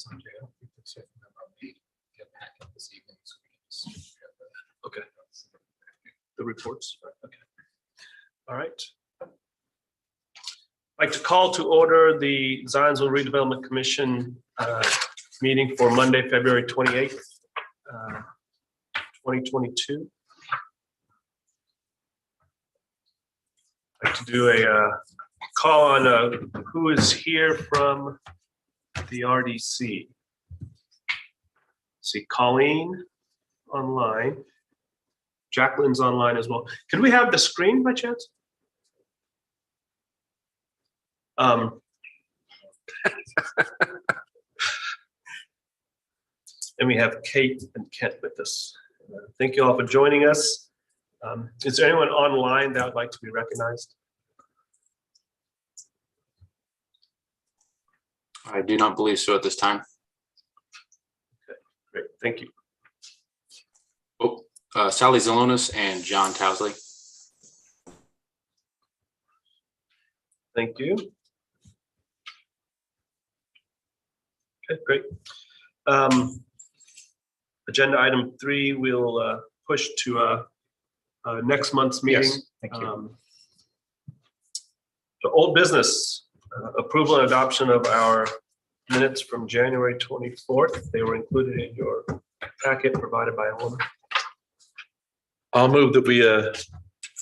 Sanjay, I don't think that's it. Get back up this evening, so we can just Okay. The reports. Okay. All right. I'd like to call to order the Zionsville Redevelopment Commission meeting for Monday, February 28th, 2022. I'd like to do a call on who is here from the RDC. See Colleen online. Jacqueline's online as well. Could we have the screen by chance? And we have Kate and Kent with us. Thank you all for joining us. Is there anyone online that would like to be recognized? I do not believe so at this time. Okay, great, thank you. Oh, Sally Zelonis and John Towsley. Thank you. Okay, great. Agenda item 3, we'll push to next month's meeting. Yes, thank you. The old business, approval and adoption of our minutes from January 24th. They were included in your packet provided by owner. I'll move that we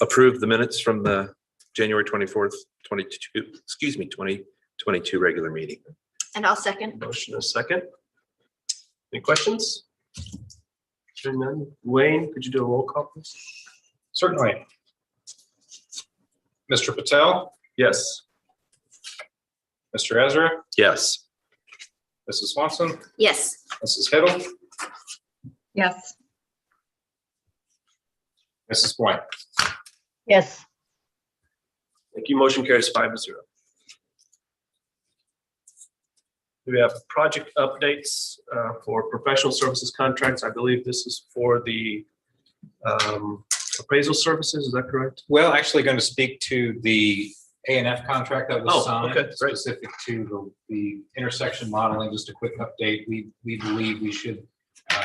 approve the minutes from the January 24th, 2022 regular meeting. And I'll second. Motion is second. Any questions? Hearing none. Wayne, could you do a roll call, please? Certainly. Mr. Patel, Yes. Mr. Ezra, Yes. Mrs. Swanson, Yes. Mrs. Hiddle, Yes. Mrs. Point. Yes. Thank you. Motion carries 5-0. We have project updates for professional services contracts. I believe this is for the appraisal services. Is that correct? Well, actually going to speak to the A&F contract that was Oh, signed, okay, great. specific to the intersection modeling. Just a quick update. We believe we should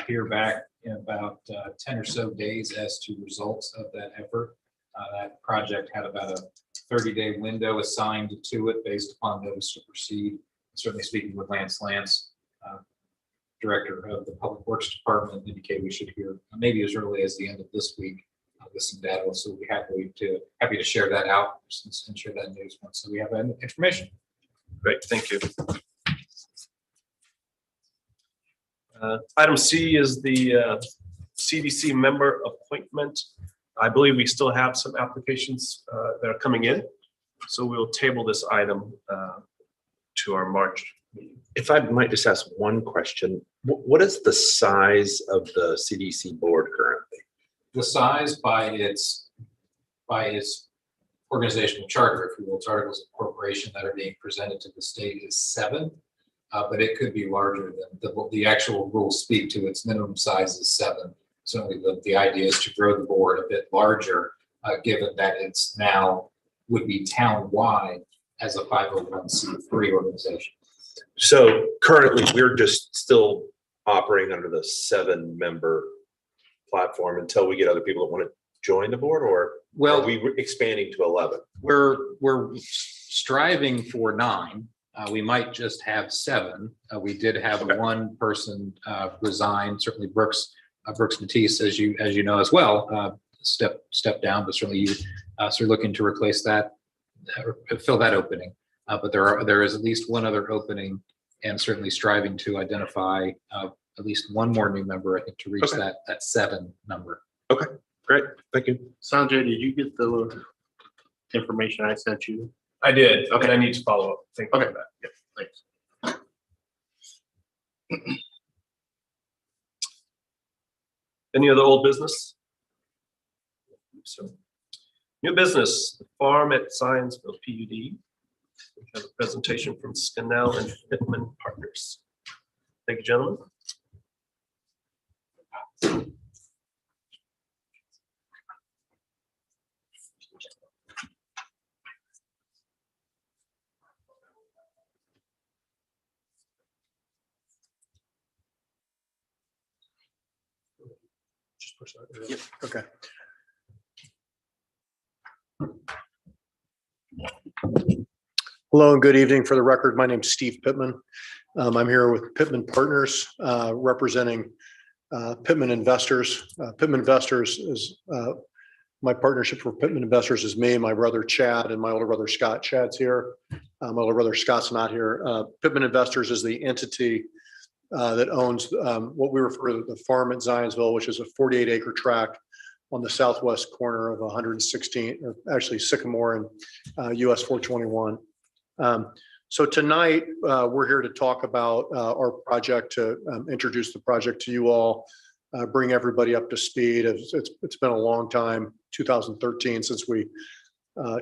hear back in about 10 or so days as to results of that effort. That project had about a 30-day window assigned to it based upon notice to proceed. Certainly speaking with Lance, Director of the Public Works Department, indicated we should hear maybe as early as the end of this week with some data. So we'll be happy to share that out and share that news once so we have that information. Great, thank you. Item C is the CDC member appointment. I believe we still have some applications that are coming in, so we'll table this item to our March meeting. If I might just ask one question, what is the size of the CDC board currently? The size by its organizational charter, if you will, its articles of incorporation that are being presented to the state is 7, but it could be larger than the actual rules speak to. Its minimum size is 7. Certainly the idea is to grow the board a bit larger, given that it's now would be town-wide as a 501c3 organization. So currently we're just still operating under the 7-member platform until we get other people that want to join the board, or Well, are we expanding to 11? we're striving for 9. We might just have 7. We did have one person resign. Certainly Brooks Matisse, as you know as well, step down, but certainly you are looking to replace that or fill that opening. But there is at least one other opening, and certainly striving to identify at least one more new member, I think, to reach that 7 number. Okay, great, thank you. Sanjay, did you get the information I sent you? I did. Okay, I need to follow up. Thank you for that. Yeah, thanks. Any other old business? So, new business, the farm at Zionsville PUD. We have a presentation from Scannell and Pittman Partners. Thank you, gentlemen. Yep. Okay. Hello and good evening. For the record, my name's Steve Pittman. I'm here with Pittman Partners, representing Pittman Investors. Pittman Investors is my partnership for Pittman Investors is me, my brother Chad, and my older brother Scott. Chad's here. My older brother Scott's not here. Pittman Investors is the entity that owns what we refer to the farm at Zionsville, which is a 48-acre tract on the southwest corner of 116, or actually Sycamore and US 421. So tonight we're here to talk about our project, to introduce the project to you all, bring everybody up to speed. It's been a long time, 2013, since we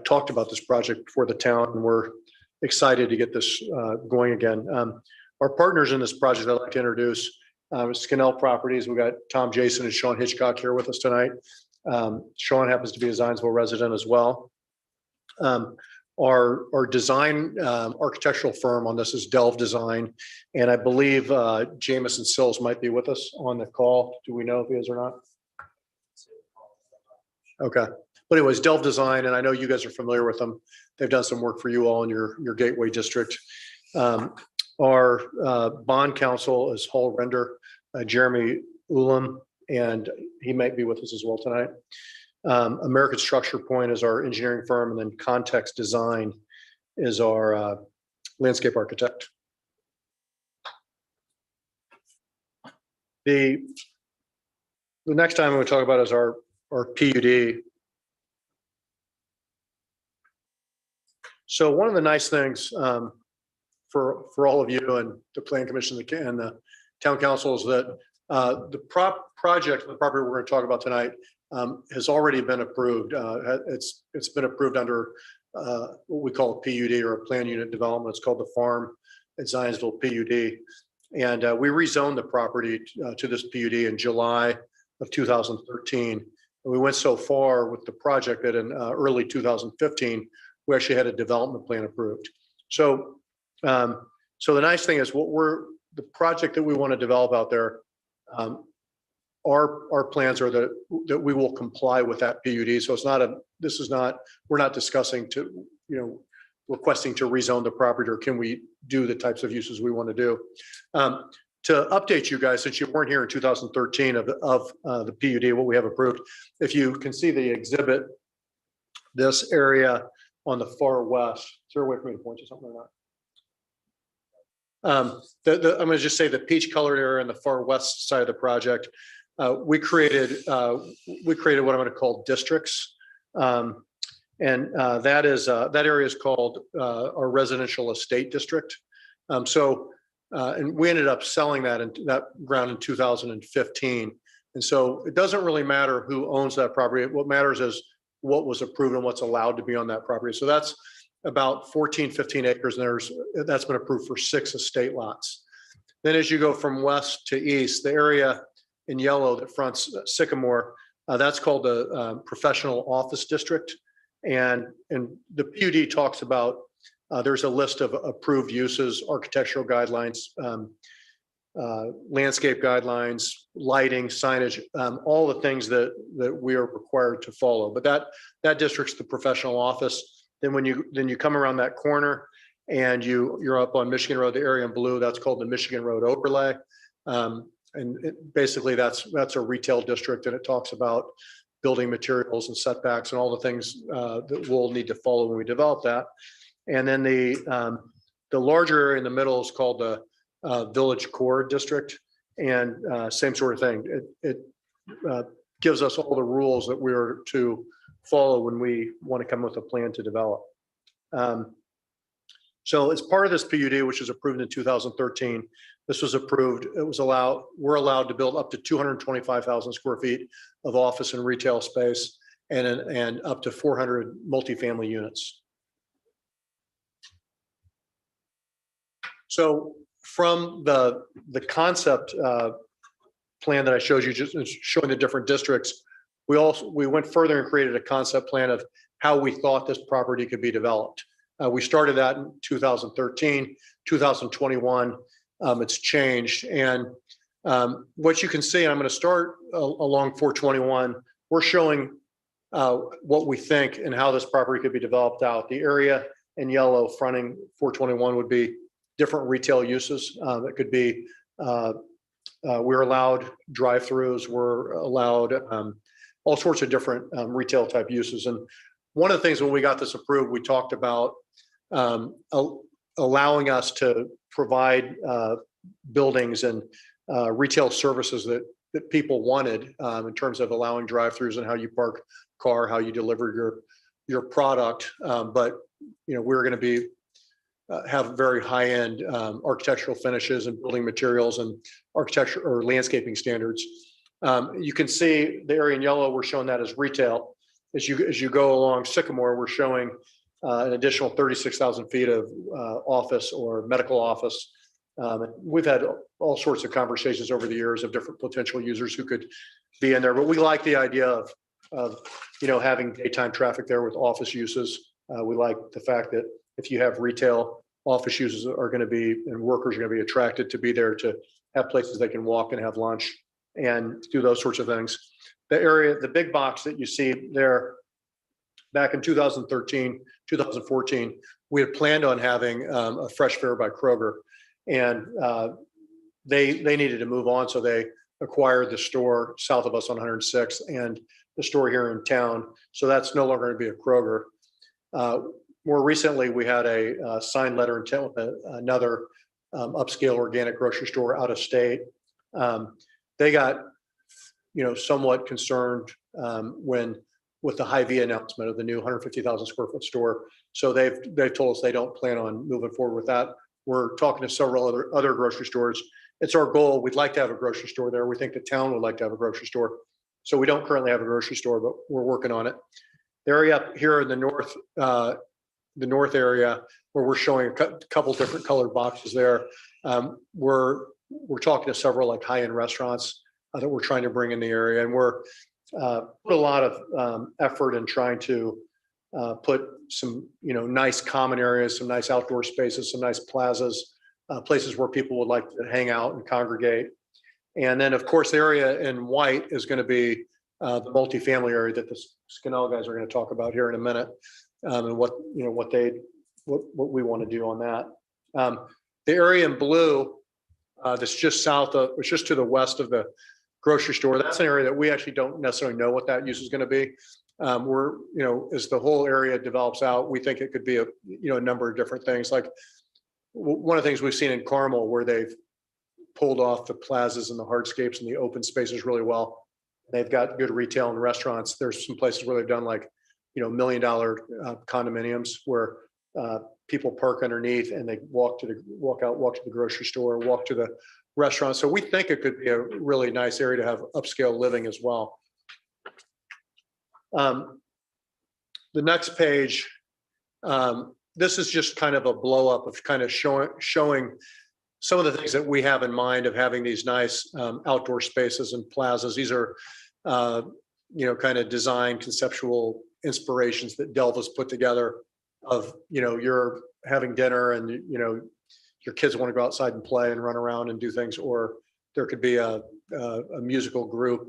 talked about this project before the town, and we're excited to get this going again. Our partners in this project I'd like to introduce Skinnell Properties. We've got Tom Jason and Sean Hitchcock here with us tonight. Sean happens to be a Zionsville resident as well. Our design architectural firm on this is Delve Design, and I believe Jamison Sills might be with us on the call. Do we know if he is or not? Okay, but anyways, Delve Design, and I know you guys are familiar with them. They've done some work for you all in your Gateway district. Our bond counsel is Hull Render, Jeremy Ulam, and he might be with us as well tonight. American Structure Point is our engineering firm, and then Context Design is our landscape architect. The next time I'm going to talk about is our PUD. So one of the nice things for all of you and the Plan Commission and the Town Council is that the project, the property we're going to talk about tonight, has already been approved. It's been approved under what we call a PUD, or a plan unit development. It's called the Farm at Zionsville PUD. And we rezoned the property to this PUD in July of 2013. And we went so far with the project that in early 2015, we actually had a development plan approved. So the nice thing is the project that we want to develop out there, our plans are that we will comply with that PUD. So we're not discussing requesting to rezone the property, or can we do the types of uses we want to do. To update you guys, since you weren't here in 2013 of the PUD, what we have approved, if you can see the exhibit, this area on the far west, is there a way for me to point to something or not? I'm going to just say the peach colored area on the far west side of the project. We created what I'm going to call districts, and that area is called our residential estate district. And we ended up selling that ground in 2015. And so it doesn't really matter who owns that property. What matters is what was approved and what's allowed to be on that property. So that's about 15 acres, and that's been approved for 6 estate lots. Then as you go from west to east, the area in yellow that fronts Sycamore, that's called the professional office district. And the PUD talks about, there's a list of approved uses, architectural guidelines, landscape guidelines, lighting, signage, all the things that we are required to follow. But that district's the professional office. Then when you come around that corner and you're up on Michigan Road, the area in blue, that's called the Michigan Road Overlay. Basically that's a retail district, and it talks about building materials and setbacks and all the things that we'll need to follow when we develop that. And then the larger area in the middle is called the Village Core District, and same sort of thing. It gives us all the rules that we are to follow when we want to come with a plan to develop. So as part of this PUD, which was approved in 2013, this was approved. We're allowed to build up to 225,000 square feet of office and retail space, and up to 400 multifamily units. So from the concept plan that I showed you, just showing the different districts, we went further and created a concept plan of how we thought this property could be developed. We started that in 2013, 2021. It's changed, and What you can see, I'm going to start along 421. We're showing what we think and how this property could be developed out. The area in yellow fronting 421 would be different retail uses. It could be, we're allowed drive-throughs, we're allowed all sorts of different retail type uses. And one of the things when we got this approved, we talked about allowing us to provide buildings and retail services that people wanted in terms of allowing drive-throughs and how you park car, how you deliver your product. But we're going to be have very high-end architectural finishes and building materials and architecture or landscaping standards. You can see the area in yellow, we're showing that as retail. As you go along Sycamore, we're showing an additional 36,000 feet of office or medical office. We've had all sorts of conversations over the years of different potential users who could be in there, but we like the idea of having daytime traffic there with office uses. We like the fact that if you have retail, office users are going to be and workers are going to be attracted to be there to have places they can walk and have lunch and do those sorts of things. The area, the big box that you see there, back in 2013, 2014, we had planned on having a fresh fare by Kroger, and they needed to move on, so they acquired the store south of us on 106th and the store here in town. So that's no longer going to be a Kroger. More recently, we had a signed letter intent with another upscale organic grocery store out of state. They got somewhat concerned with the Hy-Vee announcement of the new 150,000 square foot store. So they've told us they don't plan on moving forward with that. We're talking to several other grocery stores. It's our goal. We'd like to have a grocery store there. We think the town would like to have a grocery store. So we don't currently have a grocery store, but we're working on it. The area up here in the north area where we're showing a couple different colored boxes there. We're talking to several like high-end restaurants that we're trying to bring in the area, and we're put a lot of effort in trying to put some nice common areas, some nice outdoor spaces, some nice plazas, places where people would like to hang out and congregate. And then of course the area in white is going to be the multifamily area that the Skinnell guys are going to talk about here in a minute, and what we want to do on that. The area in blue that's just south of, it's just to the west of the grocery store. That's an area that we actually don't necessarily know what that use is going to be. We're, as the whole area develops out, we think it could be a number of different things. Like one of the things we've seen in Carmel where they've pulled off the plazas and the hardscapes and the open spaces really well. They've got good retail and restaurants. There's some places where they've done like, $1 million condominiums where people park underneath and they walk to the grocery store, walk to the restaurant. So we think it could be a really nice area to have upscale living as well. The next page, this is just kind of a blow up of kind of showing some of the things that we have in mind of having these nice outdoor spaces and plazas. These are, kind of design conceptual inspirations that Delv has put together of, you're having dinner and, your kids want to go outside and play and run around and do things, or there could be a musical group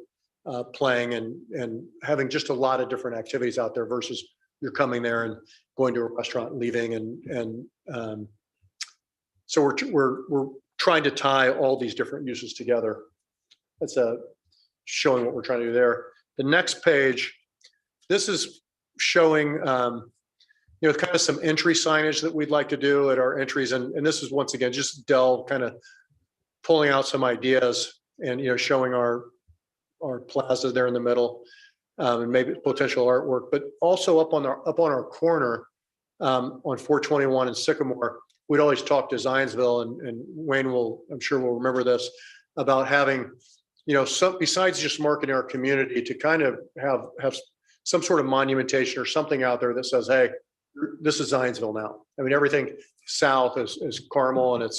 playing and having just a lot of different activities out there versus you're coming there and going to a restaurant and leaving. And so we're trying to tie all these different uses together. That's showing what we're trying to do there. The next page, this is showing, kind of some entry signage that we'd like to do at our entries. And this is once again, just Dell kind of pulling out some ideas and, showing our plaza there in the middle, and maybe potential artwork, but also up on our corner, on 421 and Sycamore, we'd always talk to Zionsville and Wayne I'm sure will remember this, about having, besides just marketing our community, to kind of have some sort of monumentation or something out there that says, hey, this is Zionsville now. I mean, everything south is Carmel and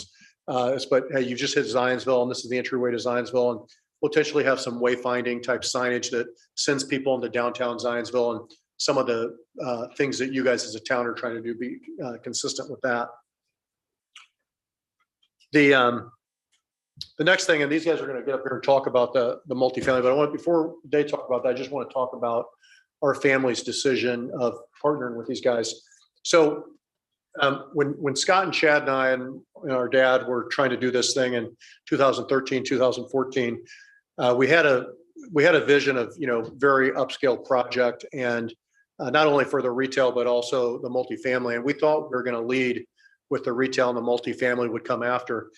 but hey, you just hit Zionsville and this is the entryway to Zionsville, and potentially have some wayfinding type signage that sends people into downtown Zionsville, and some of the things that you guys as a town are trying to do be consistent with that. the next thing, and these guys are going to get up here and talk about the multifamily, but I want, before they talk about that, I just want to talk about our family's decision of partnering with these guys. So when Scott and Chad and I and our dad were trying to do this thing in 2013, 2014, we had a vision of, very upscale project, and not only for the retail, but also the multifamily. And we thought we were going to lead with the retail, and the multifamily would come after.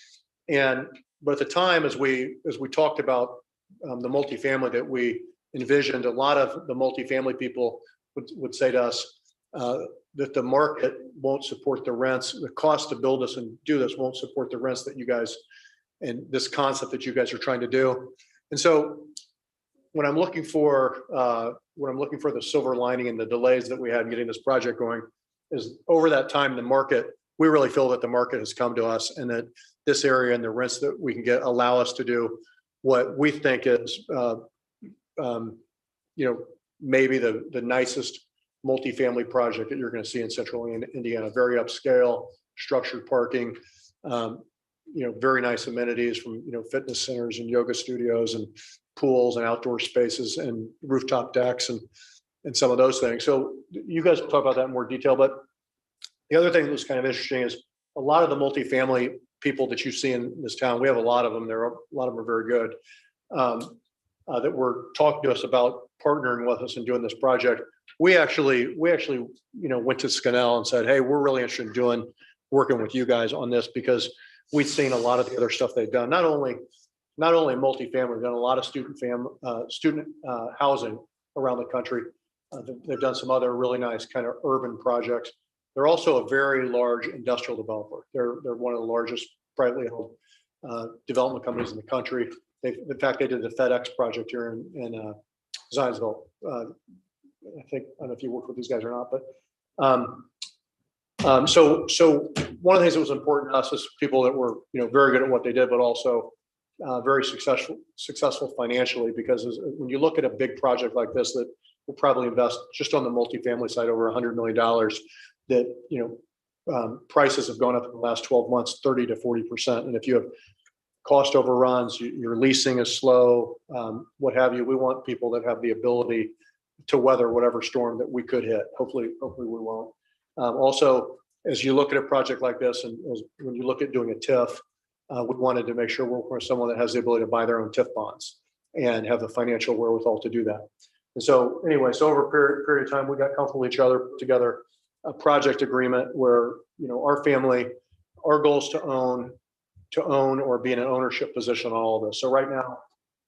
But at the time, as we talked about the multifamily that we envisioned, a lot of the multifamily people would say to us that the market won't support the rents. The cost to build this and do this won't support the rents that you guys, and this concept that you guys are trying to do. And so when I'm looking for the silver lining and the delays that we had in getting this project going, is over that time, the market, we really feel that the market has come to us, and that this area and the rents that we can get allow us to do what we think is, maybe the nicest multifamily project that you're going to see in central Indiana. Very upscale, structured parking, very nice amenities from, fitness centers and yoga studios and pools and outdoor spaces and rooftop decks and some of those things. So you guys will talk about that in more detail. But the other thing that was kind of interesting is a lot of the multifamily people that you see in this town, we have a lot of them. A lot of them are very good, that were talking to us about partnering with us and doing this project. We actually, went to Skinnell and said, hey, we're really interested in working with you guys on this, because we've seen a lot of the other stuff they've done. Not only multifamily, we've done a lot of student housing around the country. They've done some other really nice kind of urban projects. They're also a very large industrial developer. They're one of the largest privately held development companies in the country. In fact, they did the FedEx project here in Zionsville. I don't know if you work with these guys or not, but so one of the things that was important to us is people that were very good at what they did, but also very successful financially, because when you look at a big project like this that will probably invest just on the multifamily side over $100 million, that prices have gone up in the last 12 months 30 to 40%. And if you have cost overruns, your leasing is slow, what have you. We want people that have the ability to weather whatever storm that we could hit. Hopefully we won't. Also, as you look at a project like this, and when you look at doing a TIF, we wanted to make sure we're working with someone that has the ability to buy their own TIF bonds and have the financial wherewithal to do that. And so anyway, over a period of time, we got comfortable with each other, put together a project agreement where, our family, our goal is to own or be in an ownership position on all of this. So right now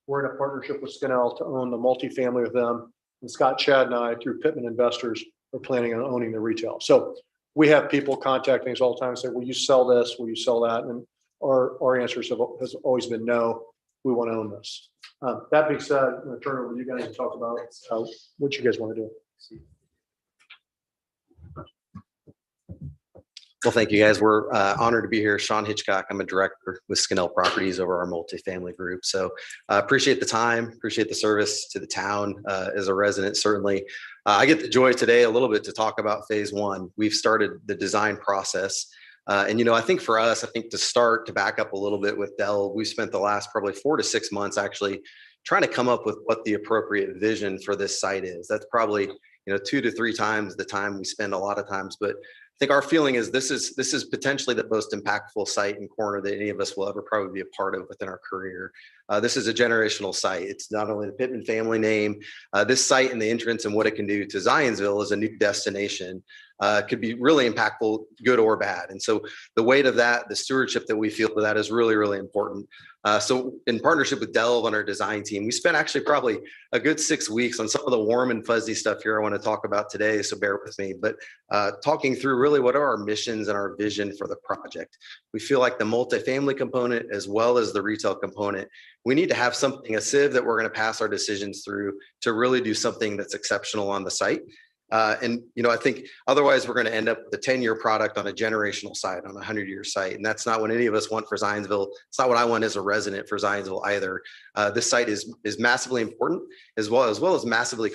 we're in a partnership with Skinnell to own the multifamily with them. And Scott, Chad, and I, through Pittman Investors, are planning on owning the retail. So we have people contacting us all the time and say, will you sell this? Will you sell that? And our answers has always been no, we want to own this. That being said, I'm going to turn it over to you guys to talk about what you guys want to do. Well, thank you guys. We're honored to be here. Sean Hitchcock. I'm a director with Skinnell Properties over our multifamily group. So appreciate the time, appreciate the service to the town as a resident. Certainly, I get the joy today a little bit to talk about phase one. We've started the design process. And, I think for us, to back up a little bit with Dell, we spent the last probably 4 to 6 months actually trying to come up with what the appropriate vision for this site is. That's probably, 2 to 3 times the time we spend a lot of times. But I think our feeling is this is potentially the most impactful site and corner that any of us will ever probably be a part of within our career. This is a generational site. It's not only the Pittman family name. This site and the entrance and what it can do to Zionsville as a new destination could be really impactful, good or bad. And so the weight of that, the stewardship that we feel for that is really, really important. So in partnership with Delve on our design team, we spent actually probably a good 6 weeks on some of the warm and fuzzy stuff here I want to talk about today, so bear with me. But talking through really what are our missions and our vision for the project. We feel like the multifamily component as well as the retail component, we need to have something, a sieve that we're going to pass our decisions through to really do something that's exceptional on the site. And I think otherwise we're going to end up with a 10-year product on a generational site, on a 100-year site. And that's not what any of us want for Zionsville. It's not what I want as a resident for Zionsville either. This site is massively important as well as massively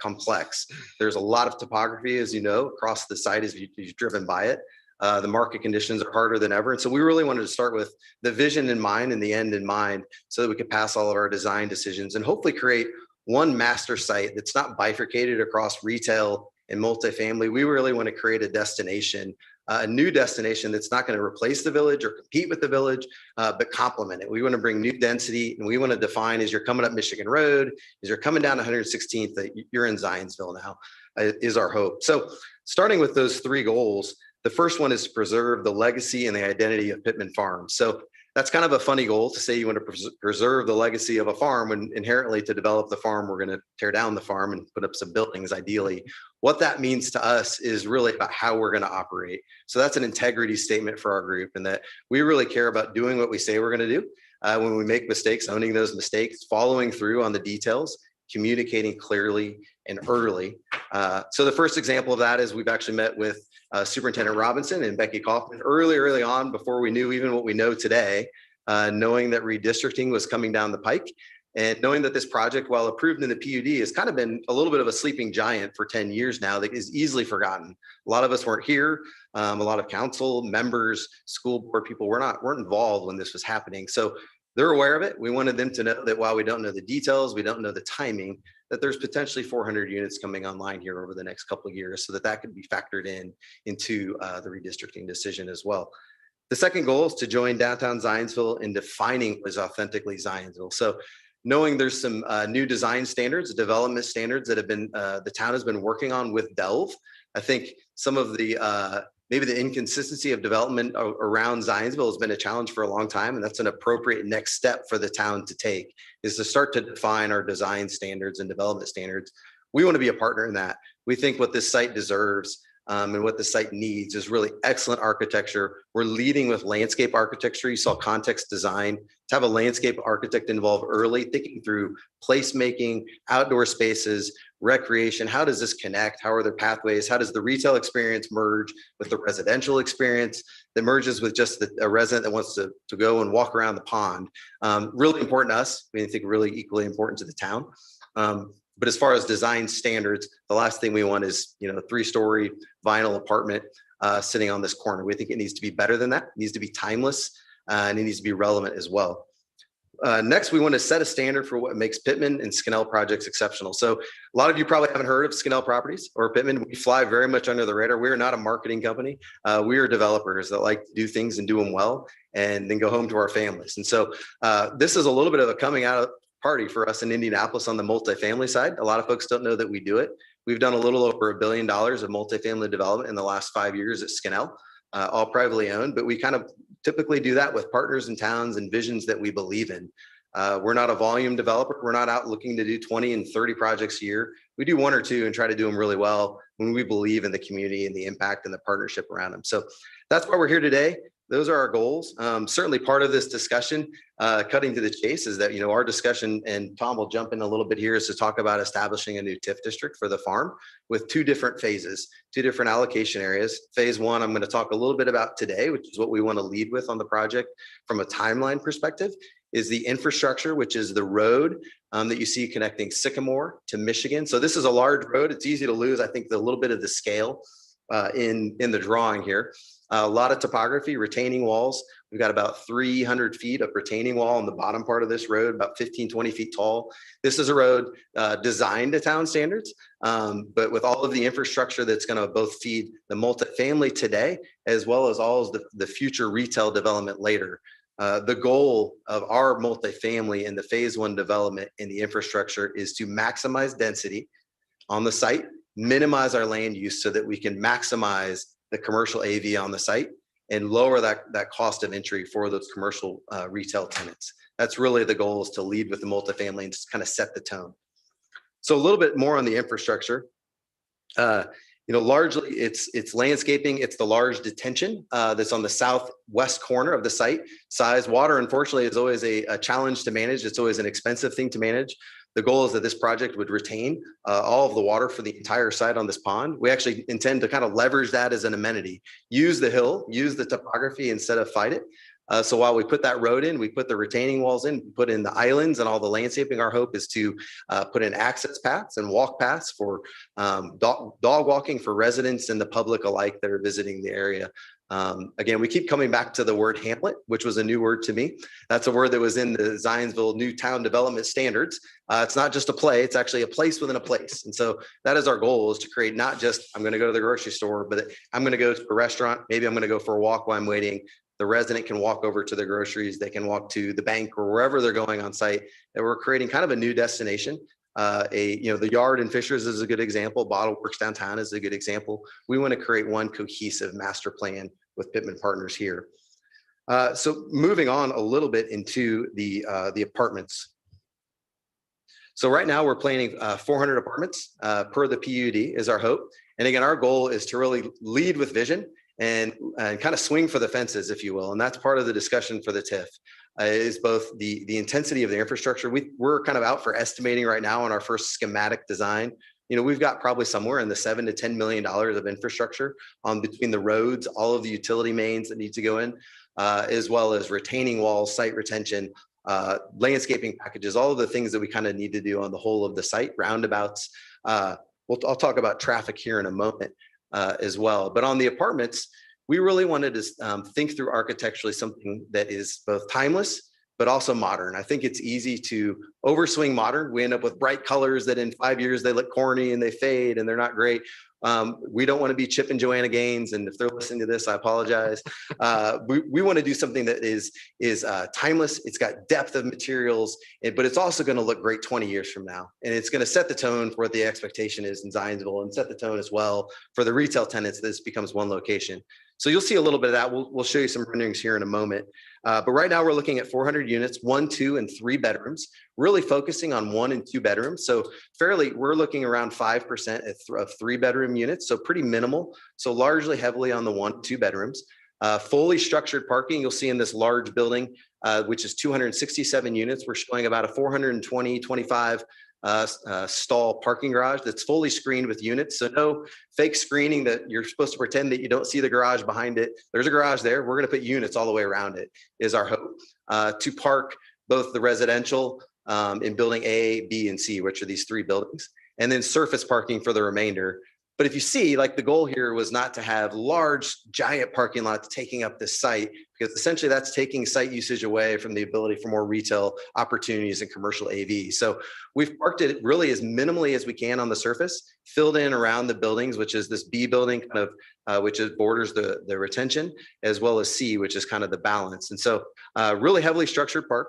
complex. There's a lot of topography, as you know, across the site as you've driven by it. The market conditions are harder than ever. And so we really wanted to start with the vision in mind and the end in mind so that we could pass all of our design decisions and hopefully create one master site that's not bifurcated across retail and multifamily. We really want to create a destination, a new destination that's not going to replace the village or compete with the village, but complement it. We want to bring new density, and we want to define as you're coming up Michigan Road, as you're coming down 116th, that you're in Zionsville now, is our hope. So starting with those three goals, the first one is to preserve the legacy and the identity of Pittman Farms. So that's kind of a funny goal to say you want to preserve the legacy of a farm when inherently to develop the farm, we're going to tear down the farm and put up some buildings ideally. What that means to us is really about how we're going to operate. So that's an integrity statement for our group, and that we really care about doing what we say we're going to do. When we make mistakes, owning those mistakes, following through on the details, communicating clearly and early. So the first example of that is we've actually met with Superintendent Robinson and Becky Kaufman early on, before we knew even what we know today, knowing that redistricting was coming down the pike, and knowing that this project, while approved in the PUD, has kind of been a little bit of a sleeping giant for 10 years now that is easily forgotten. A lot of us weren't here. A lot of council members, school board people weren't involved when this was happening. So they're aware of it. We wanted them to know that while we don't know the details, we don't know the timing, that there's potentially 400 units coming online here over the next couple of years, so that could be factored into the redistricting decision as well. The second goal is to join downtown Zionsville in defining what is authentically Zionsville. So knowing there's some new design standards, development standards that have been the town has been working on with Delve. I think some of the maybe the inconsistency of development around Zionsville has been a challenge for a long time, and that's an appropriate next step for the town to take, is to start to define our design standards and development standards. We want to be a partner in that. We think what this site deserves and what the site needs is really excellent architecture. We're leading with landscape architecture. You saw context design. To have a landscape architect involved early, thinking through placemaking, outdoor spaces, recreation. How does this connect? How are there pathways? How does the retail experience merge with the residential experience that merges with just a resident that wants to go and walk around the pond? Really important to us. We think really equally important to the town. But as far as design standards, the last thing we want is, a 3-story vinyl apartment sitting on this corner. We think it needs to be better than that. It needs to be timeless, and it needs to be relevant as well. Next, we want to set a standard for what makes Pittman and Skinnell projects exceptional. So a lot of you probably haven't heard of Skinnell Properties or Pittman. We fly very much under the radar. We are not a marketing company. We are developers that like to do things and do them well and then go home to our families. And so this is a little bit of a coming out party for us in Indianapolis on the multifamily side. A lot of folks don't know that we do it. We've done a little over $1 billion of multifamily development in the last 5 years at Skinnell, all privately owned, but we kind of typically do that with partners in towns and visions that we believe in. We're not a volume developer. We're not out looking to do 20 and 30 projects a year. We do 1 or 2 and try to do them really well when we believe in the community and the impact and the partnership around them. So that's why we're here today. Those are our goals. Certainly part of this discussion, cutting to the chase, is that, our discussion, and Tom will jump in a little bit here, is to talk about establishing a new TIF district for the farm with 2 different phases, 2 different allocation areas. Phase 1, I'm going to talk a little bit about today, which is what we want to lead with on the project from a timeline perspective, is the infrastructure, which is the road that you see connecting Sycamore to Michigan. So this is a large road. It's easy to lose, I think, a little bit of the scale in the drawing here. A lot of topography, retaining walls. We've got about 300 feet of retaining wall on the bottom part of this road, about 15, 20 feet tall. This is a road designed to town standards, but with all of the infrastructure that's going to both feed the multifamily today, as well as all of the future retail development later. The goal of our multifamily and the phase 1 development in the infrastructure is to maximize density on the site, minimize our land use so that we can maximize the commercial AV on the site and lower that cost of entry for those commercial retail tenants. That's really the goal, is to lead with the multifamily and just kind of set the tone. So a little bit more on the infrastructure. Largely it's landscaping. It's the large detention that's on the southwest corner of the site. Size, water, unfortunately, is always a challenge to manage. It's always an expensive thing to manage. The goal is that this project would retain all of the water for the entire site on this pond. We actually intend to kind of leverage that as an amenity. Use the hill, use the topography instead of fight it. So while we put that road in, we put the retaining walls in, put in the islands and all the landscaping. Our hope is to put in access paths and walk paths for dog walking for residents and the public alike that are visiting the area. Again, we keep coming back to the word hamlet, which was a new word to me. That's a word that was in the Zionsville new town development standards. It's not just a play, it's actually a place within a place. And so that is our goal, is to create not just, I'm going to go to the grocery store, but I'm going to go to a restaurant. Maybe I'm going to go for a walk while I'm waiting. The resident can walk over to the groceries. They can walk to the bank or wherever they're going on site. And we're creating kind of a new destination. The yard in Fishers is a good example. Bottle Works downtown is a good example. We want to create one cohesive master plan with Pittman Partners here. So moving on a little bit into the apartments. So right now we're planning 400 apartments per the PUD is our hope. And again, our goal is to really lead with vision and kind of swing for the fences, if you will. And that's part of the discussion for the TIF. Is both the intensity of the infrastructure. We're kind of out for estimating right now on our first schematic design. We've got probably somewhere in the $7 to $10 million of infrastructure on between the roads, all of the utility mains that need to go in, as well as retaining walls, site retention, landscaping packages, all of the things that we kind of need to do on the whole of the site, roundabouts. I'll talk about traffic here in a moment as well. But on the apartments, we really wanted to think through architecturally something that is both timeless, but also modern. I think it's easy to overswing modern. We end up with bright colors that in 5 years, they look corny and they fade and they're not great. We don't want to be Chip and Joanna Gaines. And if they're listening to this, I apologize. We want to do something that is timeless. It's got depth of materials, but it's also going to look great 20 years from now. And it's going to set the tone for what the expectation is in Zionsville and set the tone as well for the retail tenants. This becomes one location. So you'll see a little bit of that. We'll show you some renderings here in a moment. But right now we're looking at 400 units, 1, 2, and 3 bedrooms, really focusing on 1 and 2 bedrooms. So we're looking around 5% of 3 bedroom units. So pretty minimal. So largely heavily on the 1, 2 bedrooms. Fully structured parking, you'll see in this large building, which is 267 units. We're showing about a 25 stall parking garage that's fully screened with units. So no fake screening that you're supposed to pretend that you don't see the garage behind it. There's a garage there. We're going to put units all the way around it is our hope to park both the residential in building A, B, and C, which are these 3 buildings, and then surface parking for the remainder. But if you see, like the goal here was not to have large, giant parking lots taking up this site, because essentially that's taking site usage away from the ability for more retail opportunities and commercial AV. So we've parked it really as minimally as we can on the surface, filled in around the buildings, which is this B building kind of, which is borders the retention, as well as C, which is kind of the balance. And so really heavily structured park.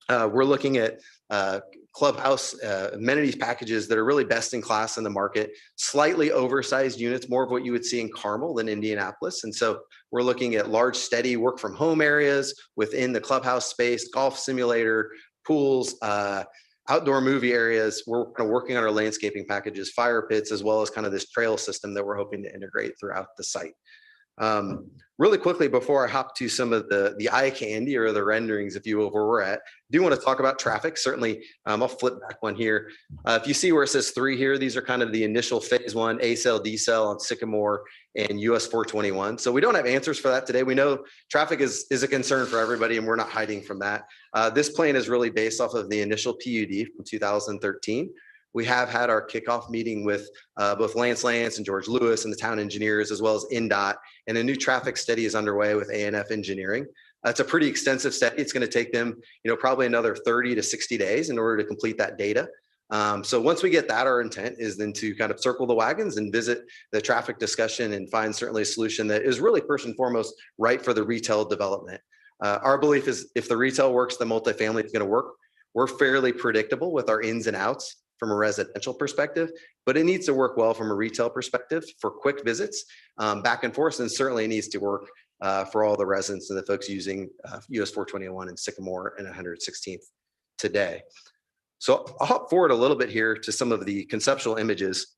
We're looking at clubhouse amenities packages that are really best in class in the market, slightly oversized units, more of what you would see in Carmel than Indianapolis. And so we're looking at large, steady work from home areas within the clubhouse space, golf simulator, pools, outdoor movie areas. We're kind of working on our landscaping packages, fire pits, as well as kind of this trail system that we're hoping to integrate throughout the site. Really quickly, before I hop to some of the eye candy or the renderings, if you will, where we're at, do want to talk about traffic. Certainly, I'll flip back one here. If you see where it says 3 here, these are kind of the initial phase 1, A cell, D cell on Sycamore and US 421. So we don't have answers for that today. We know traffic is a concern for everybody, and we're not hiding from that. This plan is really based off of the initial PUD from 2013. We have had our kickoff meeting with both Lance and George Lewis and the town engineers, as well as NDOT, and a new traffic study is underway with A&F Engineering. It's a pretty extensive study. It's going to take them, probably another 30 to 60 days in order to complete that data. So once we get that, our intent is then to kind of circle the wagons and visit the traffic discussion and find certainly a solution that is really first and foremost right for the retail development. Our belief is if the retail works, the multifamily is going to work. We're fairly predictable with our ins and outs from a residential perspective, but it needs to work well from a retail perspective for quick visits back and forth, and certainly it needs to work for all the residents and the folks using US 421 and Sycamore and 116th today. So I'll hop forward a little bit here to some of the conceptual images.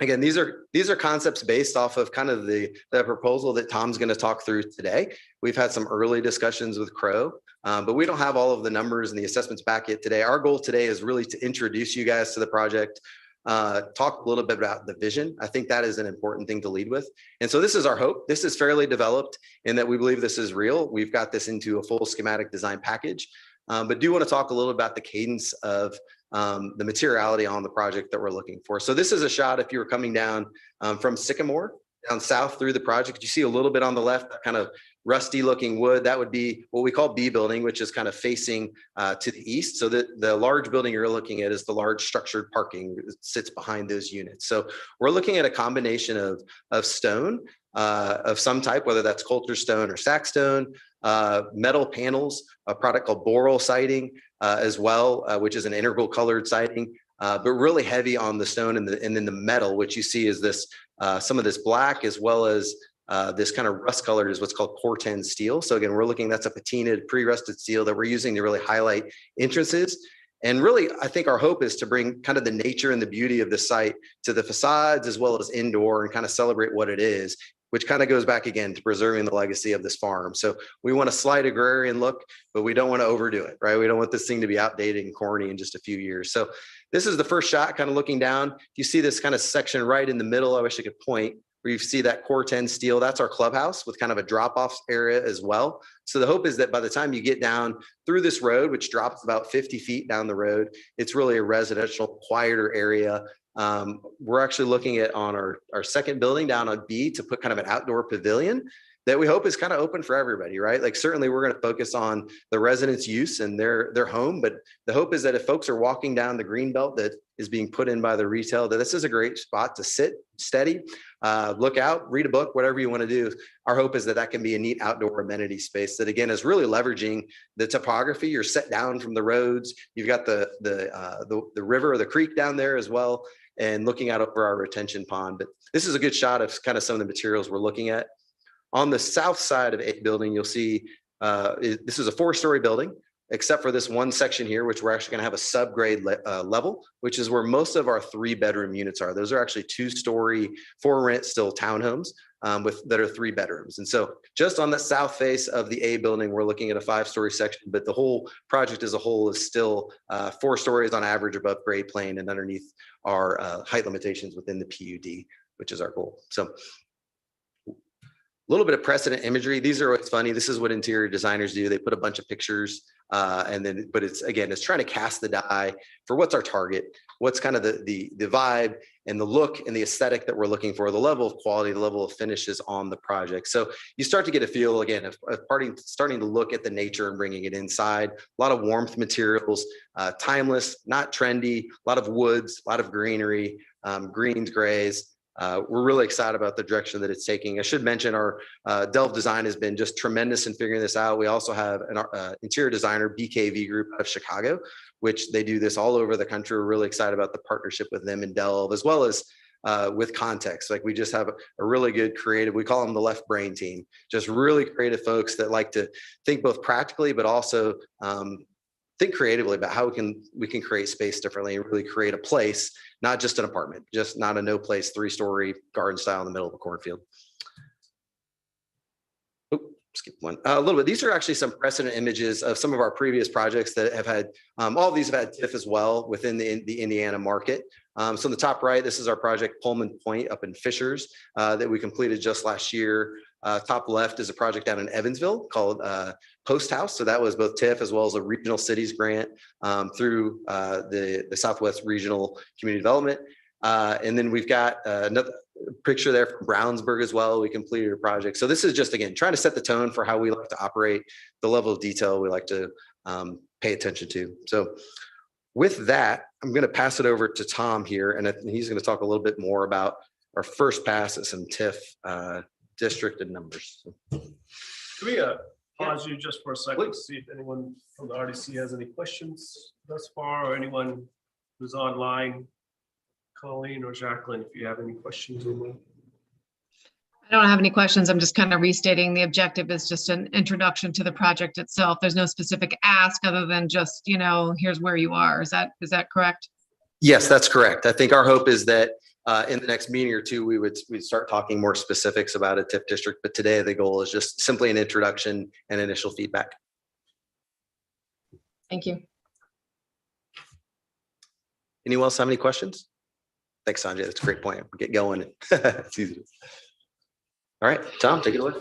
Again, these are concepts based off of kind of the proposal that Tom's going to talk through today. We've had some early discussions with Crow, but we don't have all of the numbers and the assessments back yet today. Our goal today is really to introduce you guys to the project, talk a little bit about the vision. I think that is an important thing to lead with. And so this is our hope. This is fairly developed in that we believe this is real. We've got this into a full schematic design package, but do want to talk a little about the cadence of the materiality on the project that we're looking for. So this is a shot if you were coming down from Sycamore down south through the project, you see a little bit on the left, that kind of rusty looking wood. That would be what we call B building, which is kind of facing to the east. So the large building you're looking at is the large structured parking that sits behind those units. So we're looking at a combination of stone of some type, whether that's Coulter stone or sack stone, metal panels, a product called boral siding as well, which is an integral colored siding, but really heavy on the stone and then the metal, which you see is this some of this black as well as this kind of rust colored is what's called Corten steel. So again, we're looking, that's a patinaed pre-rusted steel that we're using to really highlight entrances. And really, I think our hope is to bring kind of the nature and the beauty of the site to the facades as well as indoor and kind of celebrate what it is, which kind of goes back again to preserving the legacy of this farm. So we want a slight agrarian look, but we don't want to overdo it, right? We don't want this thing to be outdated and corny in just a few years. So this is the first shot kind of looking down. You see this kind of section right in the middle. I wish I could point where you see that Corten steel. That's our clubhouse with kind of a drop-off area as well. So the hope is that by the time you get down through this road, which drops about 50 feet down the road, it's really a residential, quieter area. We're actually looking at on our second building down on B to put kind of an outdoor pavilion that we hope is kind of open for everybody, right? Like certainly we're going to focus on the residents' use and their home, but the hope is that if folks are walking down the green belt that is being put in by the retail, that this is a great spot to sit steady, look out, read a book, whatever you want to do. Our hope is that that can be a neat outdoor amenity space that again is really leveraging the topography. You're set down from the roads. You've got the river or the creek down there as well, and looking out over our retention pond. But this is a good shot of kind of some of the materials we're looking at. On the south side of A building, you'll see this is a 4-story building, except for this one section here, which we're actually going to have a subgrade level, which is where most of our 3-bedroom units are. Those are actually 2-story, for rent still townhomes that are 3 bedrooms. And so just on the south face of the A building, we're looking at a 5-story section, but the whole project as a whole is still 4 stories on average above grade plane and underneath our height limitations within the PUD, which is our goal. So a little bit of precedent imagery. These are what's funny. This is what interior designers do. They put a bunch of pictures but it's trying to cast the die for what's our target, what's kind of the vibe and the look and the aesthetic that we're looking for, the level of quality, the level of finishes on the project. So you start to get a feel again of starting to look at the nature and bringing it inside. A lot of warmth materials, timeless, not trendy, a lot of woods, a lot of greenery, greens, grays. We're really excited about the direction that it's taking. I should mention our Delve Design has been just tremendous in figuring this out. We also have an interior designer, BKV Group out of Chicago, which they do this all over the country. We're really excited about the partnership with them and Delve, as well as with Context. Like we just have a really good creative, we call them the left brain team, just really creative folks that like to think both practically, but also think creatively about how we can create space differently and really create a place, not just an apartment, just not a no place 3-story garden style in the middle of a cornfield. Skip one a little bit. These are actually some precedent images of some of our previous projects that have had, all of these have had TIF as well within the Indiana market. So in the top right, this is our project Pullman Point up in Fishers that we completed just last year. Top left is a project down in Evansville called Post House. So that was both TIF as well as a regional cities grant through the Southwest Regional Community Development. And then we've got another picture there from Brownsburg as well. We completed a project. So this is just, again, trying to set the tone for how we like to operate, the level of detail we like to pay attention to. So with that, I'm going to pass it over to Tom here, and he's going to talk a little bit more about our first pass at some TIF district and numbers. Can we pause you just for a second to see if anyone from the RDC has any questions thus far, or anyone who's online? Colleen or Jacqueline, if you have any questions. I don't have any questions. I'm just kind of restating the objective is just an introduction to the project itself. There's no specific ask other than just, here's where you are. Is that correct? Yes, that's correct. I think our hope is that in the next meeting or two, we'd start talking more specifics about a TIF district. But today the goal is just simply an introduction and initial feedback. Thank you. Anyone else have any questions? Thanks, Sanjay. That's a great point. We'll get going. It's easy. All right, Tom, take it away.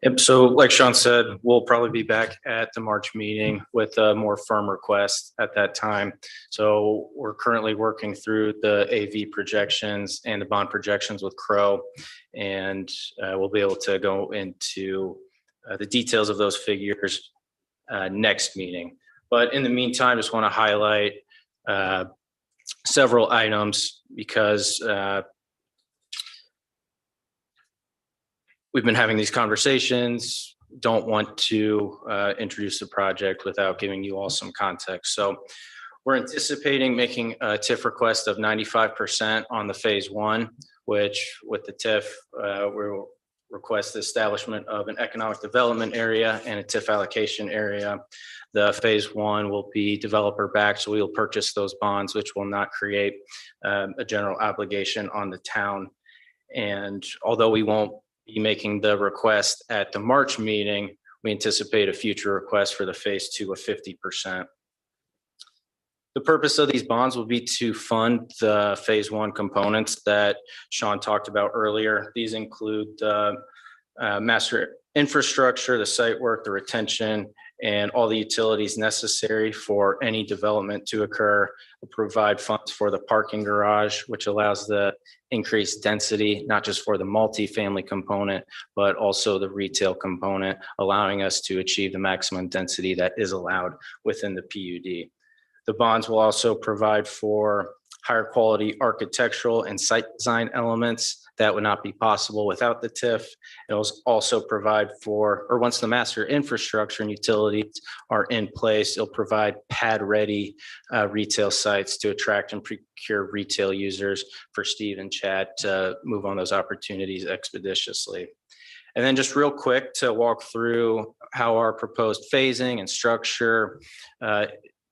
Yep, so like Sean said, we'll probably be back at the March meeting with a more firm request at that time. So we're currently working through the AV projections and the bond projections with Crow. And we'll be able to go into the details of those figures next meeting. But in the meantime, just want to highlight several items because we've been having these conversations, don't want to introduce the project without giving you all some context. So we're anticipating making a TIF request of 95% on the phase one, which with the TIF, we'll request the establishment of an economic development area and a TIF allocation area. The phase one will be developer backed, so we will purchase those bonds, which will not create a general obligation on the town. And although we won't be making the request at the March meeting, we anticipate a future request for the phase two of 50%. The purpose of these bonds will be to fund the phase one components that Sean talked about earlier. These include the master infrastructure, the site work, the retention, and all the utilities necessary for any development to occur. We'll provide funds for the parking garage, which allows the increased density, not just for the multifamily component, but also the retail component, allowing us to achieve the maximum density that is allowed within the PUD. The bonds will also provide for higher quality architectural and site design elements that would not be possible without the TIF. It will also provide for, or once the master infrastructure and utilities are in place, it'll provide pad-ready retail sites to attract and procure retail users for Steve and Chad to move on those opportunities expeditiously. And then just real quick to walk through how our proposed phasing and structure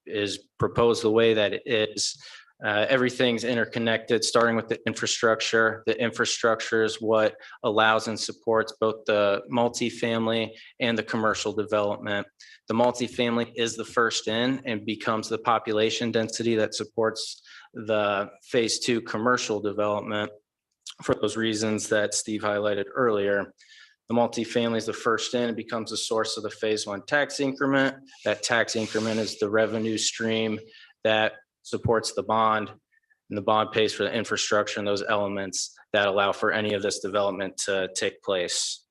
is proposed the way that it is. Everything's interconnected, starting with the infrastructure. The infrastructure is what allows and supports both the multifamily and the commercial development. The multifamily is the first in and becomes the population density that supports the phase two commercial development for those reasons that Steve highlighted earlier. The multifamily is the first in and becomes the source of the phase one tax increment. That tax increment is the revenue stream that supports the bond, and the bond pays for the infrastructure and those elements that allow for any of this development to take place.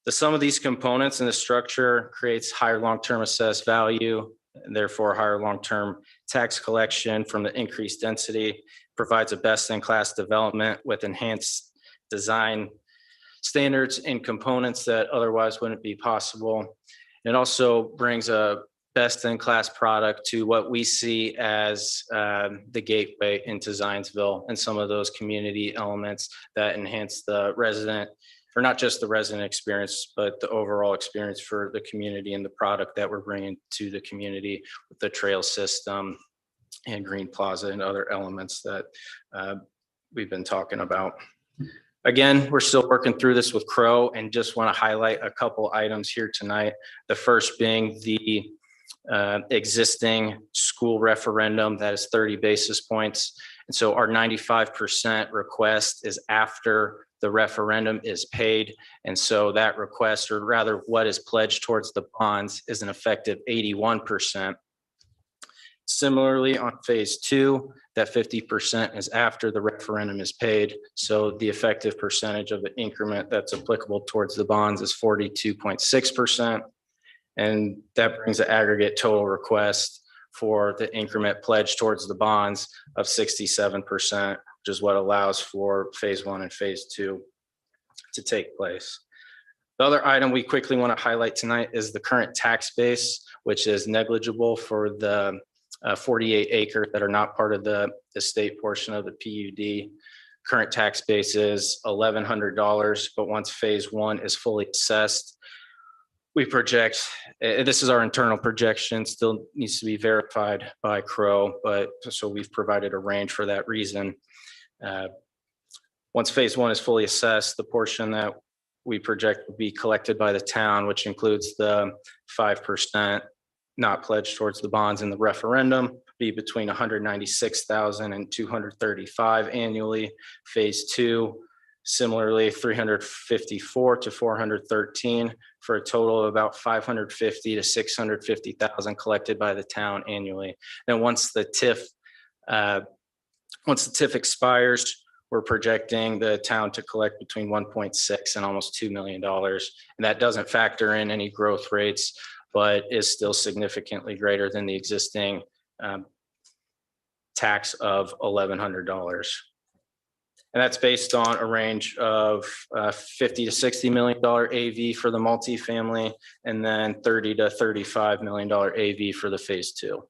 The sum of these components in the structure creates higher long-term assessed value and therefore higher long-term tax collection from the increased density, provides a best-in-class development with enhanced design standards and components that otherwise wouldn't be possible. It also brings a best-in-class product to what we see as the gateway into Zionsville and some of those community elements that enhance the resident, or not just the resident experience, but the overall experience for the community and the product that we're bringing to the community with the trail system and Green Plaza and other elements that we've been talking about. Again, we're still working through this with Crow and just want to highlight a couple items here tonight. The first being the existing school referendum that is 30 basis points. And so our 95% request is after the referendum is paid. And so that request, or rather what is pledged towards the bonds, is an effective 81%. Similarly, on phase two, that 50% is after the referendum is paid. So the effective percentage of the increment that's applicable towards the bonds is 42.6%. And that brings the aggregate total request for the increment pledged towards the bonds of 67%, which is what allows for phase one and phase two to take place. The other item we quickly want to highlight tonight is the current tax base, which is negligible for the 48 acre that are not part of the estate portion of the PUD. Current tax base is $1,100, but once phase one is fully assessed, we project, this is our internal projection, still needs to be verified by Crow, but so we've provided a range for that reason. Once phase one is fully assessed, the portion that we project will be collected by the town, which includes the 5% not pledged towards the bonds in the referendum, be between $196,000 and $235,000 annually. Phase two, Similarly, 354 to 413 for a total of about 550 to 650,000 collected by the town annually. And once the TIF expires, we're projecting the town to collect between 1.6 and almost $2 million. And that doesn't factor in any growth rates, but is still significantly greater than the existing tax of $1,100. And that's based on a range of $50 to $60 million AV for the multifamily, and then $30 to $35 million AV for the phase 2. And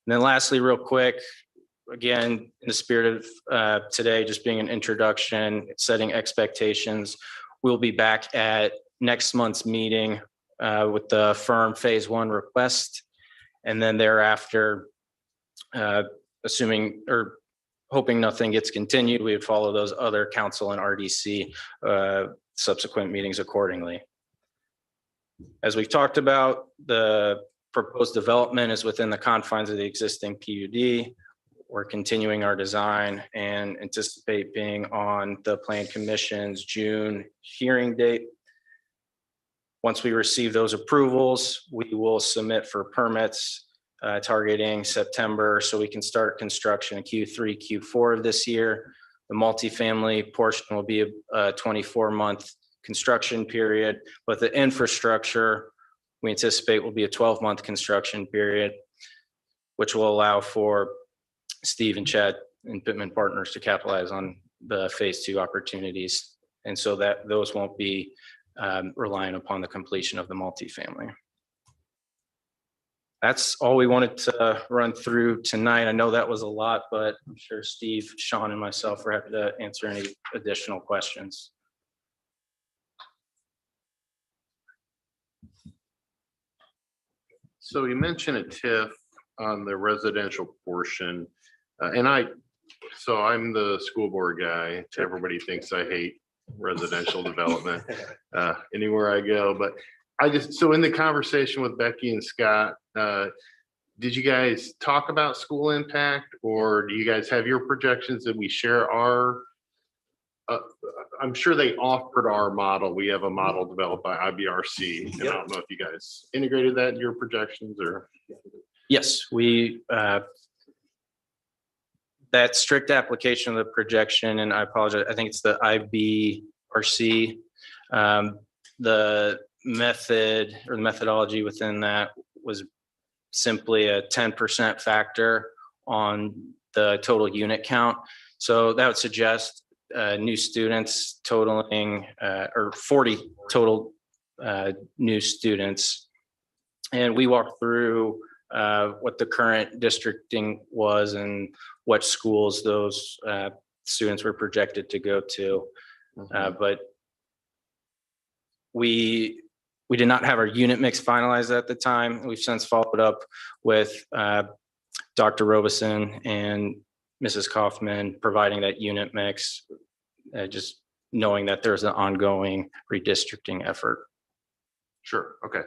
then lastly, real quick, again, in the spirit of today just being an introduction, setting expectations, we'll be back at next month's meeting with the firm phase 1 request. And then thereafter, assuming or hoping nothing gets continued, we would follow those other council and RDC subsequent meetings accordingly. As we've talked about, the proposed development is within the confines of the existing PUD. We're continuing our design and anticipate being on the Plan Commission's June hearing date. Once we receive those approvals, we will submit for permits targeting September, so we can start construction in Q3, Q4 of this year. The multifamily portion will be a 24-month construction period, but the infrastructure we anticipate will be a 12-month construction period, which will allow for Steve and Chad and Pittman Partners to capitalize on the phase 2 opportunities. And so that those won't be relying upon the completion of the multifamily. That's all we wanted to run through tonight. I know that was a lot, but I'm sure Steve, Sean, and myself are happy to answer any additional questions. So you mentioned a TIF on the residential portion, I'm the school board guy. Everybody thinks I hate residential development anywhere I go, but so in the conversation with Becky and Scott, did you guys talk about school impact, or do you guys have your projections that we share our? I'm sure they offered our model. We have a model developed by IBRC. And I don't know if you guys integrated that in your projections or. Yes, we, that strict application of the projection, and I apologize, I think it's the IBRC, the method or the methodology within that was simply a 10% factor on the total unit count. So that would suggest new students totaling or 40 total new students. And we walked through what the current districting was and what schools those students were projected to go to. But we did not have our unit mix finalized at the time. We've since followed up with Dr. Robeson and Mrs. Kaufman providing that unit mix, just knowing that there's an ongoing redistricting effort. Sure, okay.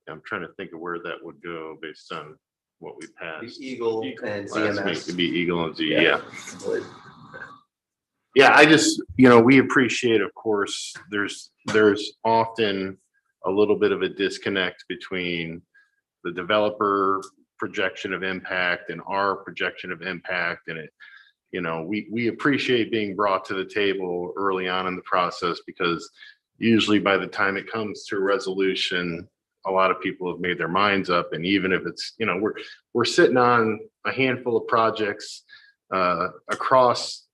I'm trying to think of where that would go based on what we passed. Eagle and Last week CMS. could be Eagle and Z, yeah. Yeah, I just, we appreciate, of course, there's often a little bit of a disconnect between the developer projection of impact and our projection of impact. And we appreciate being brought to the table early on in the process, because usually by the time it comes to a resolution, a lot of people have made their minds up. And even if it's, we're sitting on a handful of projects across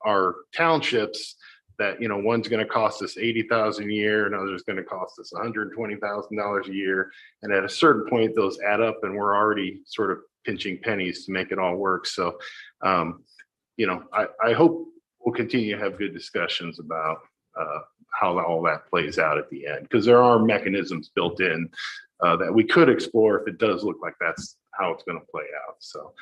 our townships that, one's going to cost us $80,000 a year, another's going to cost us $120,000 a year. And at a certain point, those add up and we're already sort of pinching pennies to make it all work. So, I hope we'll continue to have good discussions about how all that plays out at the end, because there are mechanisms built in that we could explore if it does look like that's how it's going to play out. So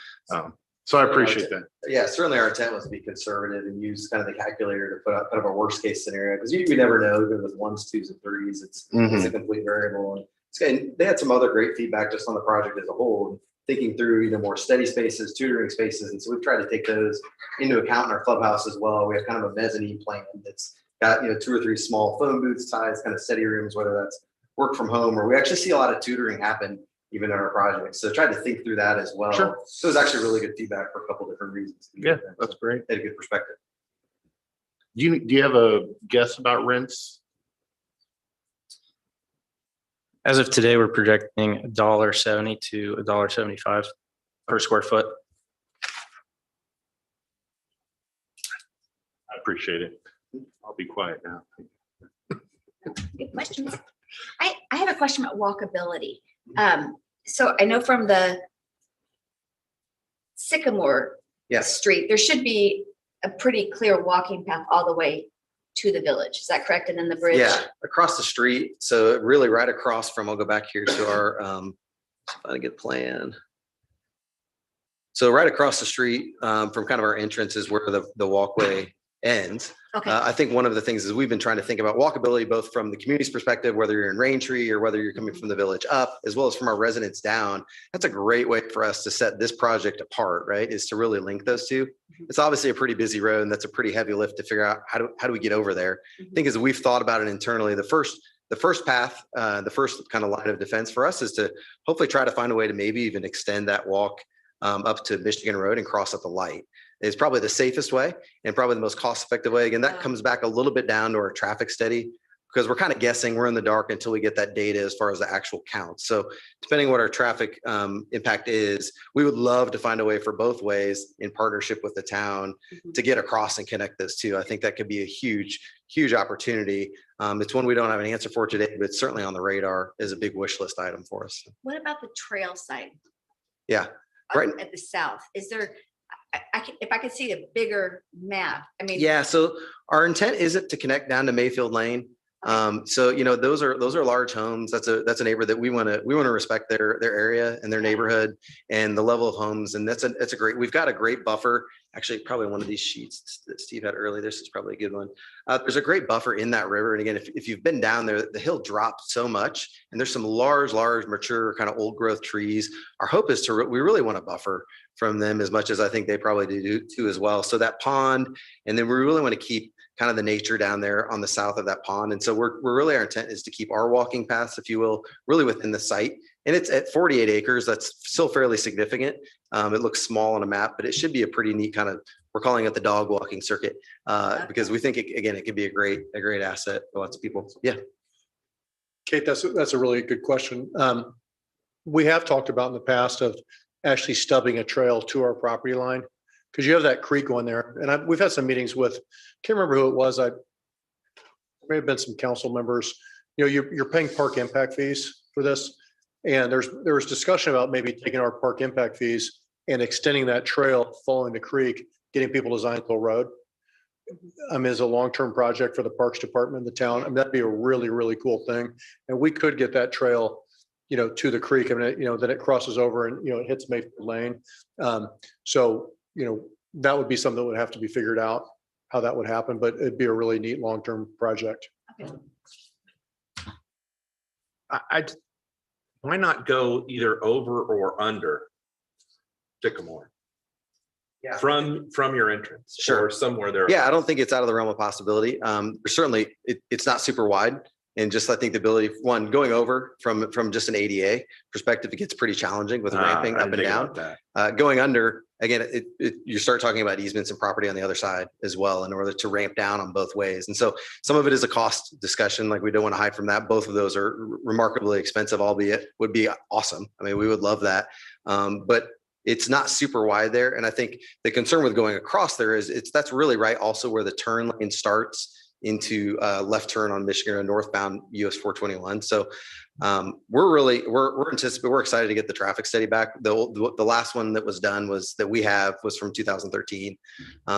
I appreciate that. Yeah, certainly our intent was to be conservative and use kind of the calculator to put out kind of a worst case scenario, because you never know, even with 1s, 2s, and 3s, it's a complete variable. And they had some other great feedback just on the project as a whole. thinking through, more steady spaces, tutoring spaces. And so we've tried to take those into account in our clubhouse as well. We have kind of a mezzanine plan that's got, 2 or 3 small phone booth size, kind of study rooms, whether that's work from home, or we actually see a lot of tutoring happen even in our projects. So tried to think through that as well. Sure. So it was actually really good feedback for a couple different reasons. Yeah, that's great. Had a good perspective. Do you have a guess about rents? As of today, we're projecting $1.70 to $1.75 per square foot. I appreciate it. I'll be quiet now. Good questions. I have a question about walkability. So I know from the Sycamore Yes. Street, there should be a pretty clear walking path all the way to the village. Is that correct? And then the bridge? Yeah, across the street. So really right across from, I'll go back here to our, find a good plan. So right across the street from kind of our entrance is where the walkway ends. Okay. I think one of the things is we've been trying to think about walkability, both from the community's perspective, whether you're in Raintree or whether you're coming from the village up, as well as from our residents down. That's a great way for us to set this project apart, right? Is to really link those two. It's obviously a pretty busy road, and that's a pretty heavy lift to figure out how do we get over there. I think as we've thought about it internally, the first path, the first kind of line of defense for us is to hopefully try to find a way to maybe even extend that walk up to Michigan Road and cross at the light. Is probably the safest way and probably the most cost-effective way. Again, that comes back a little bit down to our traffic study, because we're kind of guessing, we're in the dark until we get that data as far as the actual count. So depending on what our traffic impact is, we would love to find a way for both ways in partnership with the town to get across and connect those two. I think that could be a huge, huge opportunity. It's one we don't have an answer for today, but it's certainly on the radar as a big wish list item for us. What about the trail side? Yeah, right. At the south, is there, if I could see a bigger map, I mean. Yeah, so our intent isn't to connect down to Mayfield Lane. So those are large homes. That's a neighbor that we want to respect their area and their neighborhood and the level of homes. And that's a great. We've got a great buffer. Actually, probably one of these sheets that Steve had earlier. This is probably a good one. There's a great buffer in that river. And again, if you've been down there, the hill drops so much, and there's some large, mature kind of old growth trees. Our hope is we really want to buffer from them as much as I think they probably do too as well. So that pond, and then we really want to keep kind of the nature down there on the south of that pond. And so we're really, our intent is to keep our walking paths, if you will, really within the site. And it's at 48 acres. That's still fairly significant. It looks small on a map, but it should be a pretty neat kind of, we're calling it the dog walking circuit because we think, it could be a great asset for lots of people. Yeah. Kate, that's a really good question. We have talked about in the past of actually stubbing a trail to our property line, because you have that creek going there. And we've had some meetings with, can't remember who it was. May have been some council members. You're paying park impact fees for this. And there was discussion about maybe taking our park impact fees and extending that trail, following the creek, getting people to Zionsville Road. As a long-term project for the Parks Department, the town. That'd be a really, really cool thing. And we could get that trail, to the creek. Then it crosses over and, it hits Mayfield Lane. So that would be something that would have to be figured out how that would happen, but it'd be a really neat long-term project. Okay. Why not go either over or under Sycamore? Yeah. From your entrance. Sure. Or somewhere there. Yeah, I don't think it's out of the realm of possibility. Certainly, it's not super wide. And just, I think the ability, one, going over from just an ADA perspective, it gets pretty challenging with ramping up and down. Going under, again, you start talking about easements and property on the other side as well in order to ramp down on both ways. And so some of it is a cost discussion. Like, we don't want to hide from that. Both of those are remarkably expensive, albeit would be awesome. We would love that. But it's not super wide there. And I think the concern with going across there is that's really right also where the turn lane starts into left turn on Michigan or northbound US 421. So we're excited to get the traffic study back. The last one that was done was from 2013.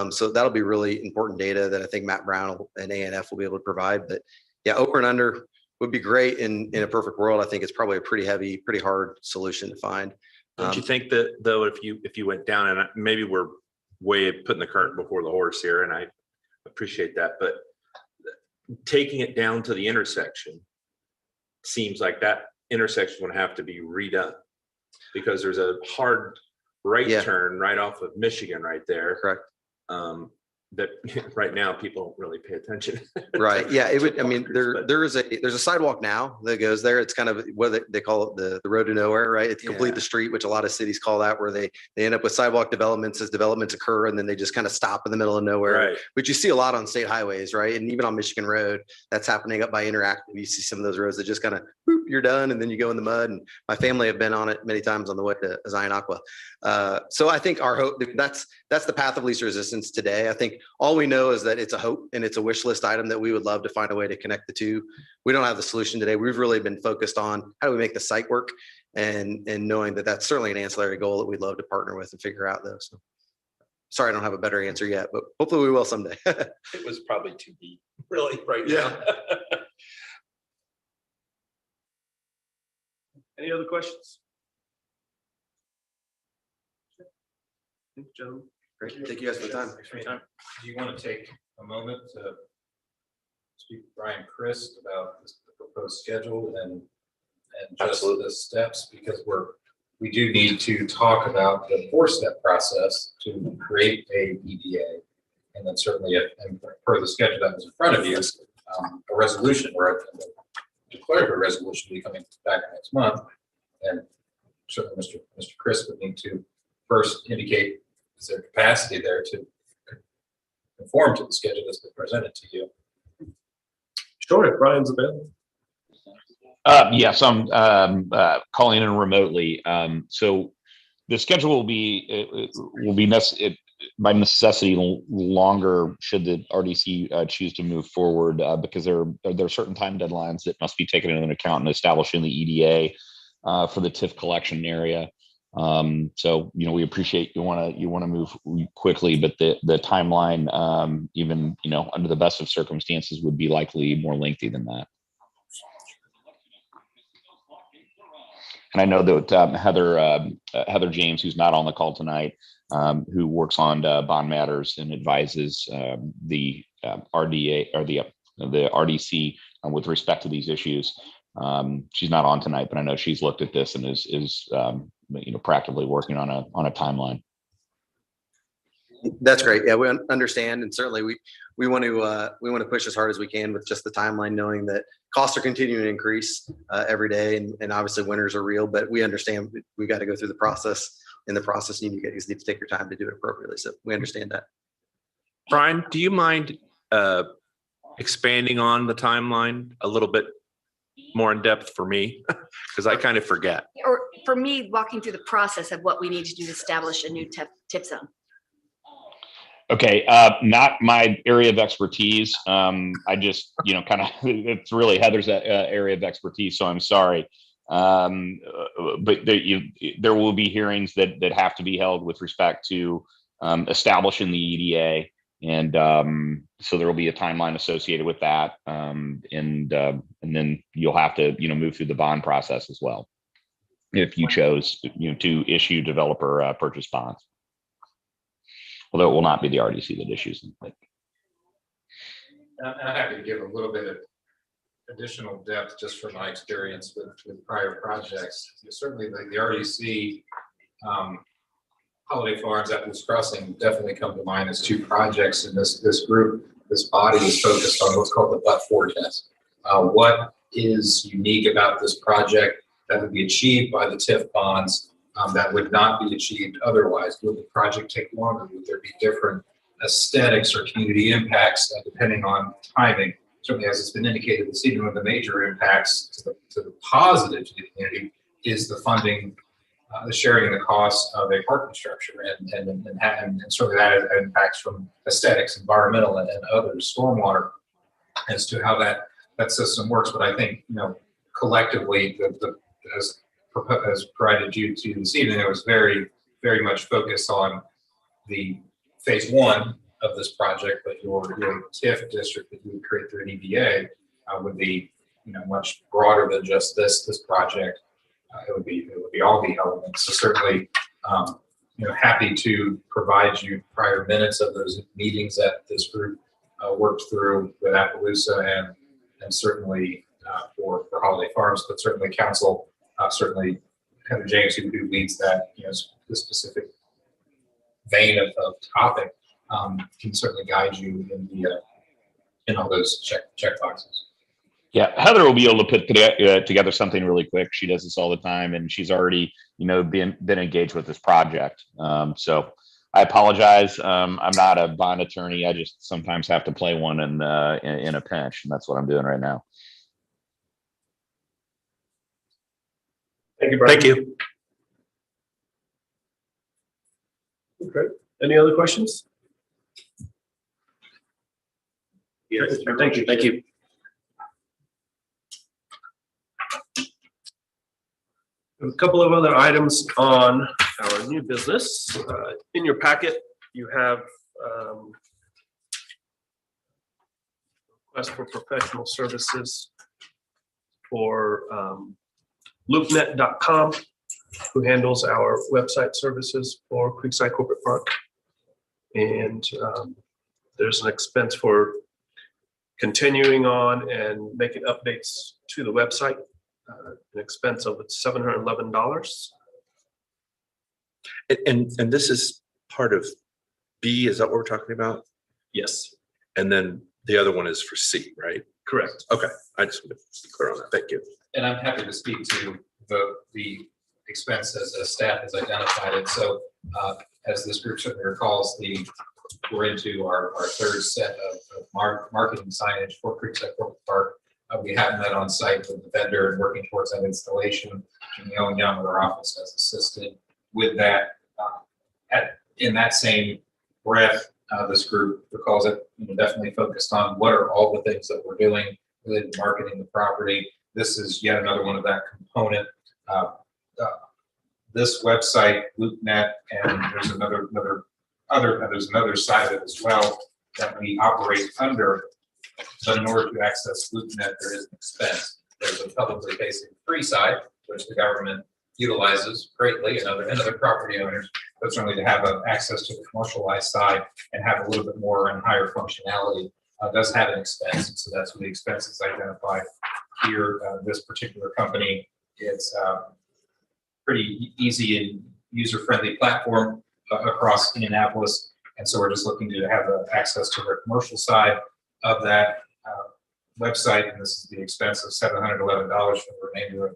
So that'll be really important data that I think Matt Brown and ANF will be able to provide. But yeah, over and under would be great. In a perfect world, I think it's probably a pretty hard solution to find. Don't you think that though, if you went down, and maybe we're way putting the cart before the horse here, and I appreciate that, but taking it down to the intersection seems like that intersection would have to be redone. because there's a hard right Yeah. turn right off of Michigan right there. Correct. That right now people don't really pay attention. Right. Yeah. It would, I mean, Walkers, but- there's a sidewalk now that goes there. It's kind of what they call it, the road to nowhere, right? It's complete Yeah. the street, which a lot of cities call that, where they end up with sidewalk developments as developments occur, and then they just kind of stop in the middle of nowhere. Right. Which you see a lot on state highways, right? And even on Michigan Road, that's happening up by Interactive. You see some of those roads that just kind of, you're done, and then you go in the mud. And my family have been on it many times on the way to Zion Aqua. So I think our hope, that's the path of least resistance today. I think all we know is that it's a hope and it's a wish list item that we would love to find a way to connect the two. We don't have the solution today. We've really been focused on how do we make the site work, and knowing that that's certainly an ancillary goal that we'd love to partner with and figure out though. So sorry, I don't have a better answer yet, but hopefully we will someday. It was probably too deep, really, right now. Any other questions? Thank you, gentlemen. Great. Thank you guys for the time. Do you want to take a moment to speak with Brian Christ about the proposed schedule and just Absolutely. the steps? Because we do need to talk about the 4-step process to create a EDA. And then certainly, and per the schedule that was in front of you, a resolution or a declarative resolution will be coming back next month. And certainly Mr. Chris would need to first indicate, is there capacity there to conform to the schedule that's been presented to you? Sure, if Brian's available. Yes, I'm calling in remotely. So the schedule will be by necessity longer should the RDC choose to move forward because there are certain time deadlines that must be taken into account in establishing the EDA for the TIF collection area. So we appreciate you want to move quickly, but the timeline, even under the best of circumstances, would be likely more lengthy than that. And I know that Heather James, who's not on the call tonight, who works on bond matters and advises the RDA or the RDC with respect to these issues. She's not on tonight, but I know she's looked at this and is practically working on a timeline. That's great. Yeah, we understand, and certainly we want to push as hard as we can with just the timeline, knowing that costs are continuing to increase every day, and obviously winters are real. But we understand we got to go through the process. In the process, you guys need to take your time to do it appropriately. So we understand that. Brian, do you mind expanding on the timeline a little bit more in depth for me? Because I kind of forget. Or for me, walking through the process of what we need to do to establish a new tip zone. Okay, not my area of expertise. I just, it's really Heather's area of expertise, so I'm sorry. But there will be hearings that have to be held with respect to establishing the EDA, and so there will be a timeline associated with that, and then you'll have to move through the bond process as well if you chose to issue developer purchase bonds. Although it will not be the RDC that issues them. And I'm happy to give a little bit of additional depth just from my experience with prior projects. Certainly the RDC, Holiday Farms, Apples Crossing definitely come to mind as two projects in this group. This body is focused on what's called the but-for test. What is unique about this project that would be achieved by the TIF bonds that would not be achieved otherwise? Would the project take longer? Would there be different aesthetics or community impacts depending on timing? Certainly, as it's been indicated this evening, one of the major impacts to the positive to the community is the funding, the sharing of the costs of a parking structure, and certainly that impacts from aesthetics, environmental, and others, stormwater, as to how that system works. But I think collectively, as provided you to this evening, there was very, very much focus on the phase 1 of this project, but your TIF district that you would create through an EDA would be much broader than just this project. It would be all the elements. So certainly, happy to provide you prior minutes of those meetings that this group worked through with Appaloosa and certainly for Holiday Farms, but certainly council certainly Heather James, who leads that, the specific vein of topic, can certainly guide you in all those check boxes. Yeah, Heather will be able to put together something really quick. She does this all the time, and she's already, been engaged with this project. So I apologize. I'm not a bond attorney. I just sometimes have to play one in a pinch, and that's what I'm doing right now. Thank you, Brian. Thank you. Okay. Any other questions? Yes. Thank you. Thank you. A couple of other items on our new business. In your packet, you have request for professional services for loopnet.com, who handles our website services for Creekside Corporate Park. And there's an expense for continuing on and making updates to the website. An expense of $711. And this is part of B, is that what we're talking about? Yes, And then the other one is for C, right? correct. Okay, I just want to be clear on that. Thank you. And I'm happy to speak to the expense as staff has identified it. So as this group certainly recalls, we're into our third set of marketing signage for Creekside Corporate Park. We have met on site with the vendor and working towards that installation. Jimmy Owen Young with our office has assisted with that. In that same breath, this group recalls it, definitely focused on what are all the things that we're doing related to marketing the property. This is yet another one of that component. This website, LoopNet, and there's another side of it as well that we operate under. But in order to access LoopNet, there is an expense. There's a publicly facing free side, which the government utilizes greatly, and other property owners, but certainly to have access to the commercialized side and have a little bit more and higher functionality does have an expense. So that's what the expense is identified here. This particular company, it's pretty easy and user-friendly platform across Indianapolis. And so we're just looking to have access to their commercial side of that website, and this is the expense of $711 for the remainder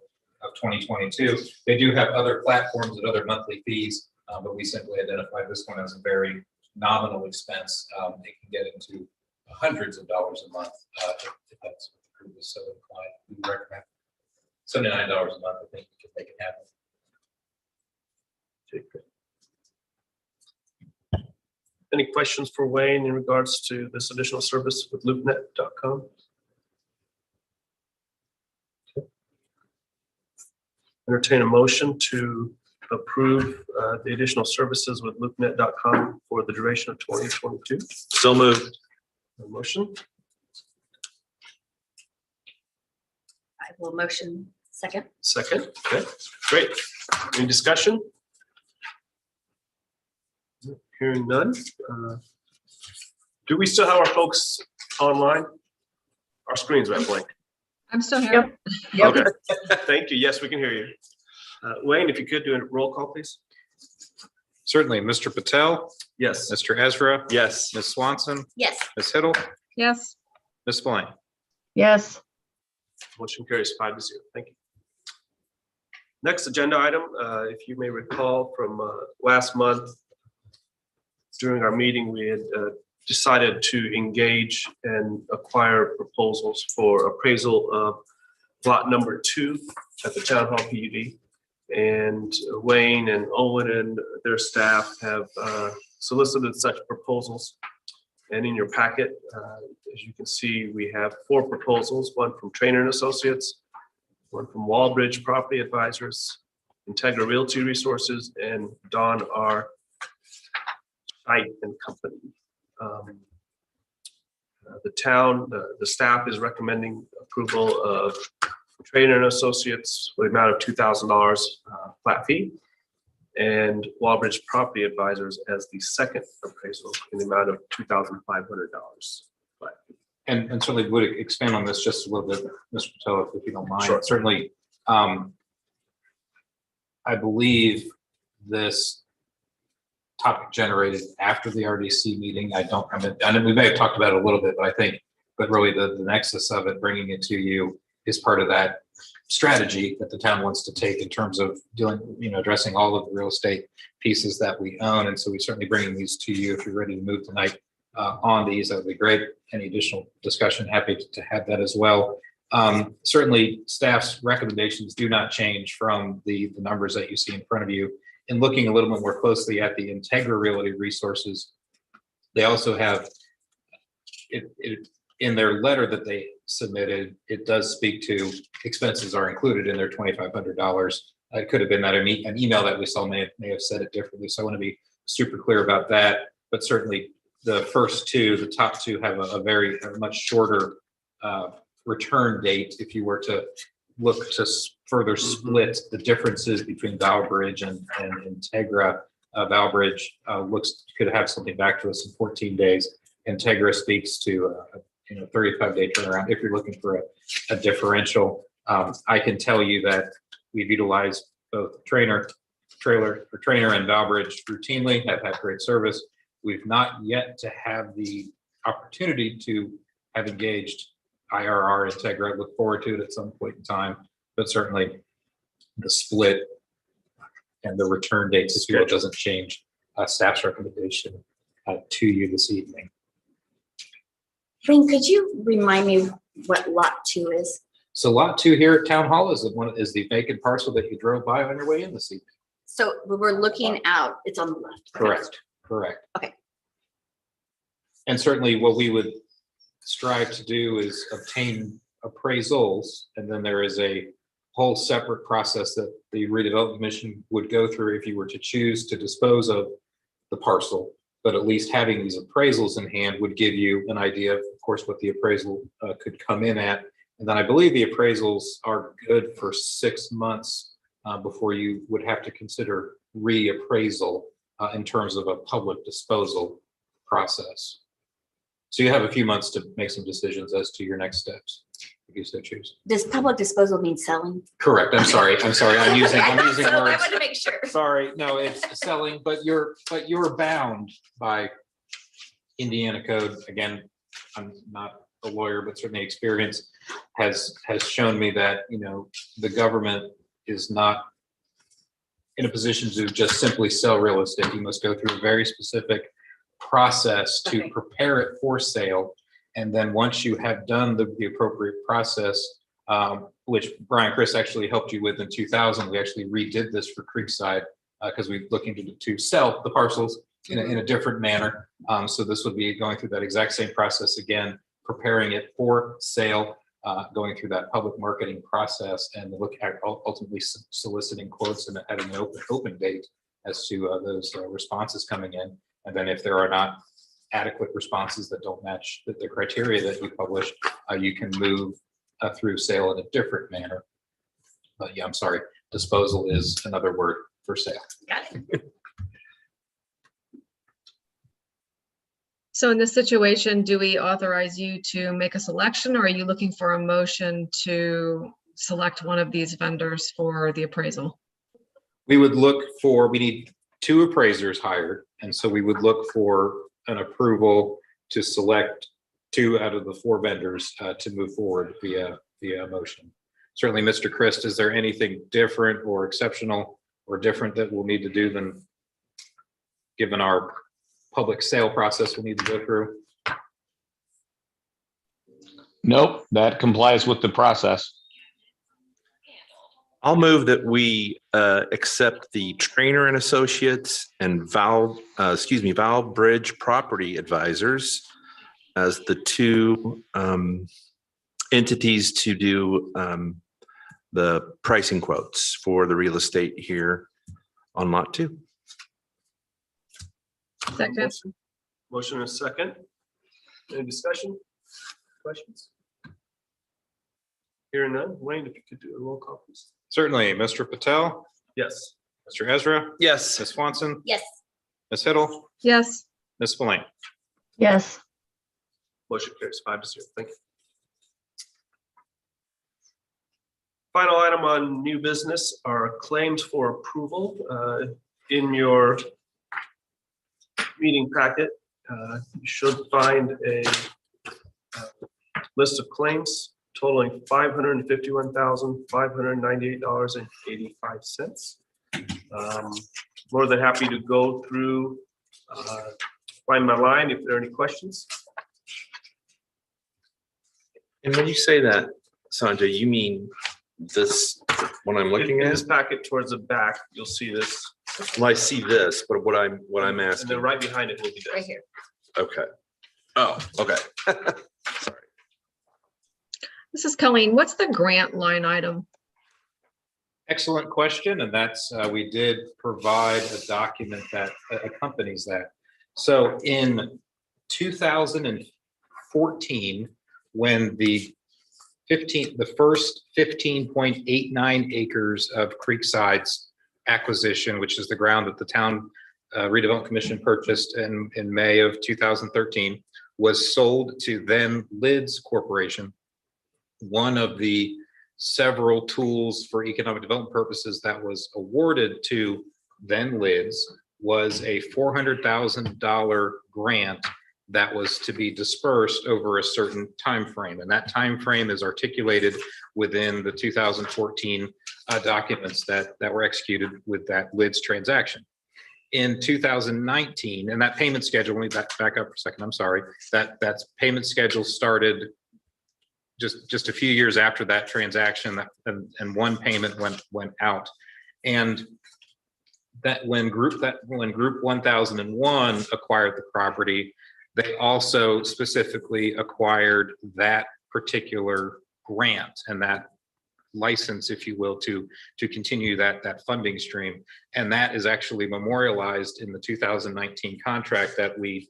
of 2022. They do have other platforms and other monthly fees, but we simply identified this one as a very nominal expense. It can get into hundreds of dollars a month if that's what the group is so inclined. We recommend $79 a month. I think we can make it happen. Any questions for Wayne in regards to this additional service with loopnet.com? Okay. Entertain a motion to approve the additional services with loopnet.com for the duration of 2022. So moved. A motion, I will motion second. second. Okay, great. Any discussion? Hearing none. Do we still have our folks online? Our screens went blank. I'm still here. Okay, thank you. Yes, we can hear you. Wayne, if you could do a roll call, please. Certainly, Mr. Patel, Yes. Mr. Ezra, Yes. Ms. Swanson, Yes. Ms. Hiddle, Yes. Ms. Blind. Yes. Motion carries 5-0. Thank you. Next agenda item, if you may recall from last month, during our meeting, we had decided to engage and acquire proposals for appraisal of lot number 2 at the Town Hall PUD. And Wayne and Owen and their staff have solicited such proposals. And in your packet, as you can see, we have 4 proposals, one from Trainer and Associates, one from Wallbridge Property Advisors, Integra Realty Resources, and Don R. Site and Company. The staff is recommending approval of Trainer and Associates with the amount of $2,000 flat fee, and Wallbridge Property Advisors as the second appraisal in the amount of $2,500 flat fee. And certainly would expand on this just a little bit, Mr. Patel, if you don't mind. Sure. Certainly, I believe this topic generated after the RDC meeting. I mean, we may have talked about it a little bit, but really the nexus of it, bringing it to you is part of that strategy that the town wants to take in terms of dealing, addressing all of the real estate pieces that we own. And so we're certainly bringing these to you. If you're ready to move tonight on these, that would be great. Any additional discussion, happy to have that as well. Certainly staff's recommendations do not change from the numbers that you see in front of you. And looking a little bit more closely at the Integra Realty resources, they also have in their letter that they submitted, it does speak to expenses are included in their $2,500. It could have been that an email that we saw may have said it differently. So I want to be super clear about that. But certainly the first two, the top two, have a much shorter return date. If you were to look to further split the differences between Valbridge and Integra, Valbridge could have something back to us in 14 days. Integra speaks to 35-day turnaround if you're looking for a differential. I can tell you that we've utilized both Trainer and Valbridge routinely, have had great service. We've not yet to have the opportunity to have engaged IRR Integra. I look forward to it at some point in time, but certainly the split and the return dates, if you will, doesn't change staff's recommendation to you this evening. Frank, could you remind me what lot 2 is? So lot 2 here at Town Hall is the vacant parcel that you drove by on your way in this evening. So we're looking out, it's on the left. Correct. Okay. And certainly what we would strive to do is obtain appraisals, and then there is a whole separate process that the redevelopment commission would go through if you were to choose to dispose of the parcel. But at least having these appraisals in hand would give you an idea of course, what the appraisal could come in at. And then I believe the appraisals are good for 6 months before you would have to consider reappraisal in terms of a public disposal process. So you have a few months to make some decisions as to your next steps, if you so choose. Does public disposal mean selling? Correct. I'm sorry. I'm using So words. I want to make sure. Sorry, no, it's selling, but you're bound by Indiana code. Again, I'm not a lawyer, but certainly experience has shown me that, the government is not in a position to just simply sell real estate. You must go through a very specific process to prepare it for sale. And then once you have done the appropriate process, which Brian Chris actually helped you with in 2000, we actually redid this for Creekside because we're looking to sell the parcels in a different manner. So this would be going through that exact same process again, preparing it for sale, going through that public marketing process, and look at ultimately soliciting quotes and having an open date as to those responses coming in. And then if there are not adequate responses that don't match the criteria that you published, you can move through sale in a different manner. But yeah, I'm sorry, disposal is another word for sale. Got it. So in this situation, do we authorize you to make a selection, or are you looking for a motion to select one of these vendors for the appraisal? We need 2 appraisers hired. And so we would look for an approval to select 2 out of the 4 vendors to move forward via motion. Certainly, Mr. Christ, is there anything different or exceptional or different that we'll need to do than given our public sale process we'll need to go through? Nope, that complies with the process. I'll move that we accept the Trainer and Associates and Valbridge Property Advisors as the 2 entities to do the pricing quotes for the real estate here on lot 2. Second. Motion and a second. Any discussion? Questions? Hearing none. Wayne, if you could do a roll call, please. Certainly, Mr. Patel, Yes. Mr. Ezra, Yes. Ms. Swanson, Yes. Ms. Hiddle, Yes. Ms. Spillane. Yes. Motion carries 5-0. Thank you. Final item on new business are claims for approval. In your meeting packet, you should find a list of claims totaling $551,598.85. More than happy to go through, find my line if there are any questions. And when you say that, Sanjay, you mean this, what I'm looking In this at? packet towards the back, you'll see this. Well, I see this, but what I'm And then asking, right behind it will be Right this. here. okay. Oh, okay. Sorry. This is Colleen. What's the grant line item? Excellent question, and that's, we did provide a document that accompanies that. So in 2014, when the first 15.89 acres of Creekside's acquisition, which is the ground that the town redevelopment commission purchased in May of 2013, was sold to then Lids Corporation. One of the several tools for economic development purposes that was awarded to then Lids was a $400,000 grant that was to be dispersed over a certain time frame, and that time frame is articulated within the 2014 documents that were executed with that Lids transaction. In 2019, and that payment schedule, let me back up for a second, I'm sorry, that payment schedule started just a few years after that transaction, and one payment went out. And that when Group 1001 acquired the property, they also specifically acquired that particular grant and that license, if you will, to continue that funding stream. And that is actually memorialized in the 2019 contract that we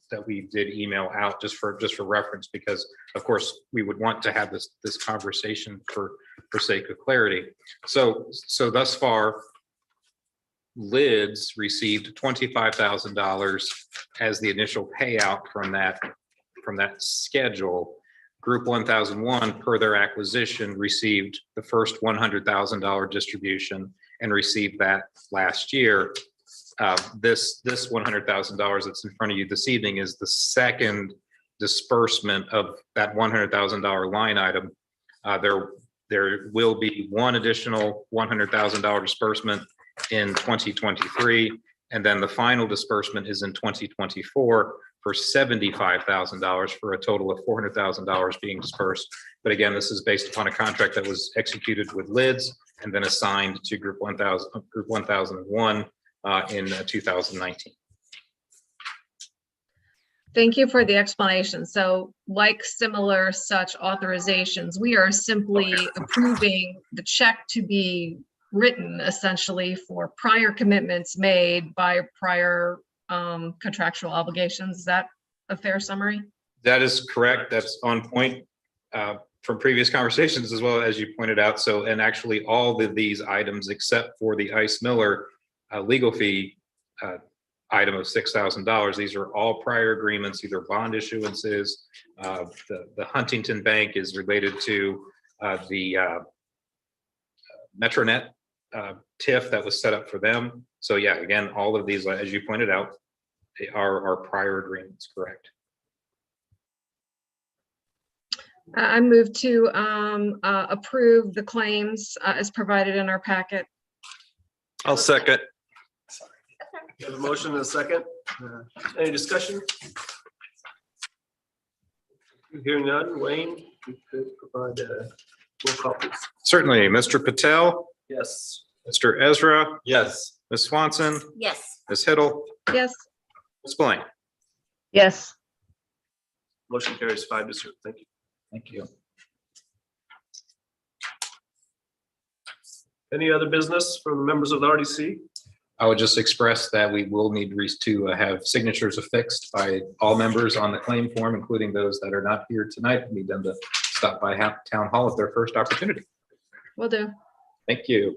did email out just for reference, because of course we would want to have this conversation for sake of clarity. So thus far, Lids received $25,000 as the initial payout from that schedule. Group 1001, per their acquisition, received the first $100,000 distribution and received that last year. This $100,000 that's in front of you this evening is the second disbursement of that $100,000 line item. There will be one additional $100,000 disbursement in 2023, and then the final disbursement is in 2024 for $75,000 for a total of $400,000 being dispersed. But again, this is based upon a contract that was executed with Lids and then assigned to Group 1001 in 2019. Thank you for the explanation. So like similar such authorizations, we are simply approving the check to be written essentially for prior commitments made by prior contractual obligations. Is that a fair summary? That is correct. That's on point from previous conversations as well, as you pointed out. So, and actually all of these items, except for the Ice Miller legal fee item of $6,000, these are all prior agreements, either bond issuances. The Huntington Bank is related to the Metronet TIF that was set up for them. So yeah, again, all of these, as you pointed out, they are prior agreements, correct? I move to approve the claims as provided in our packet. I'll second. We have a motion and a second. Any discussion? Hearing none, Wayne, you could provide a roll call, please. Certainly, Mr. Patel, Yes. Mr. Ezra, Yes. Ms. Swanson, Yes. Ms. Hiddle, Yes. Ms. Blaine. Yes. Motion carries 5-0. Thank you. Thank you. Any other business from members of the RDC? I would just express that we will need to have signatures affixed by all members on the claim form, including those that are not here tonight. We need them to stop by Town Hall at their first opportunity. Will do. Thank you.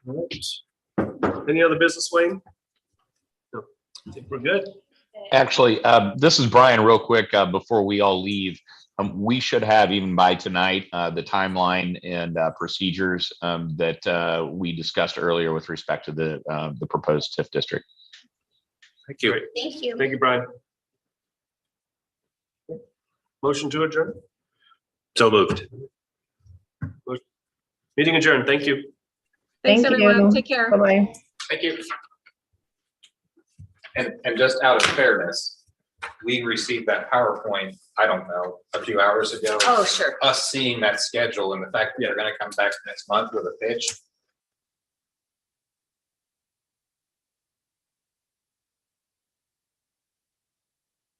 All right. Any other business, Wayne? No, I think we're good. Actually, this is Brian, real quick, before we all leave. We should have, even by tonight, the timeline and procedures that we discussed earlier with respect to the proposed TIF district. Thank you. Thank you. Thank you, Brian. Motion to adjourn? So moved. Meeting adjourned. Thank you. Thanks, Thank everyone. you. Take care. Bye-bye. Thank you. And just out of fairness, we received that PowerPoint, I don't know, a few hours ago. Oh, sure. Us seeing that schedule and the fact that they're gonna come back next month with a pitch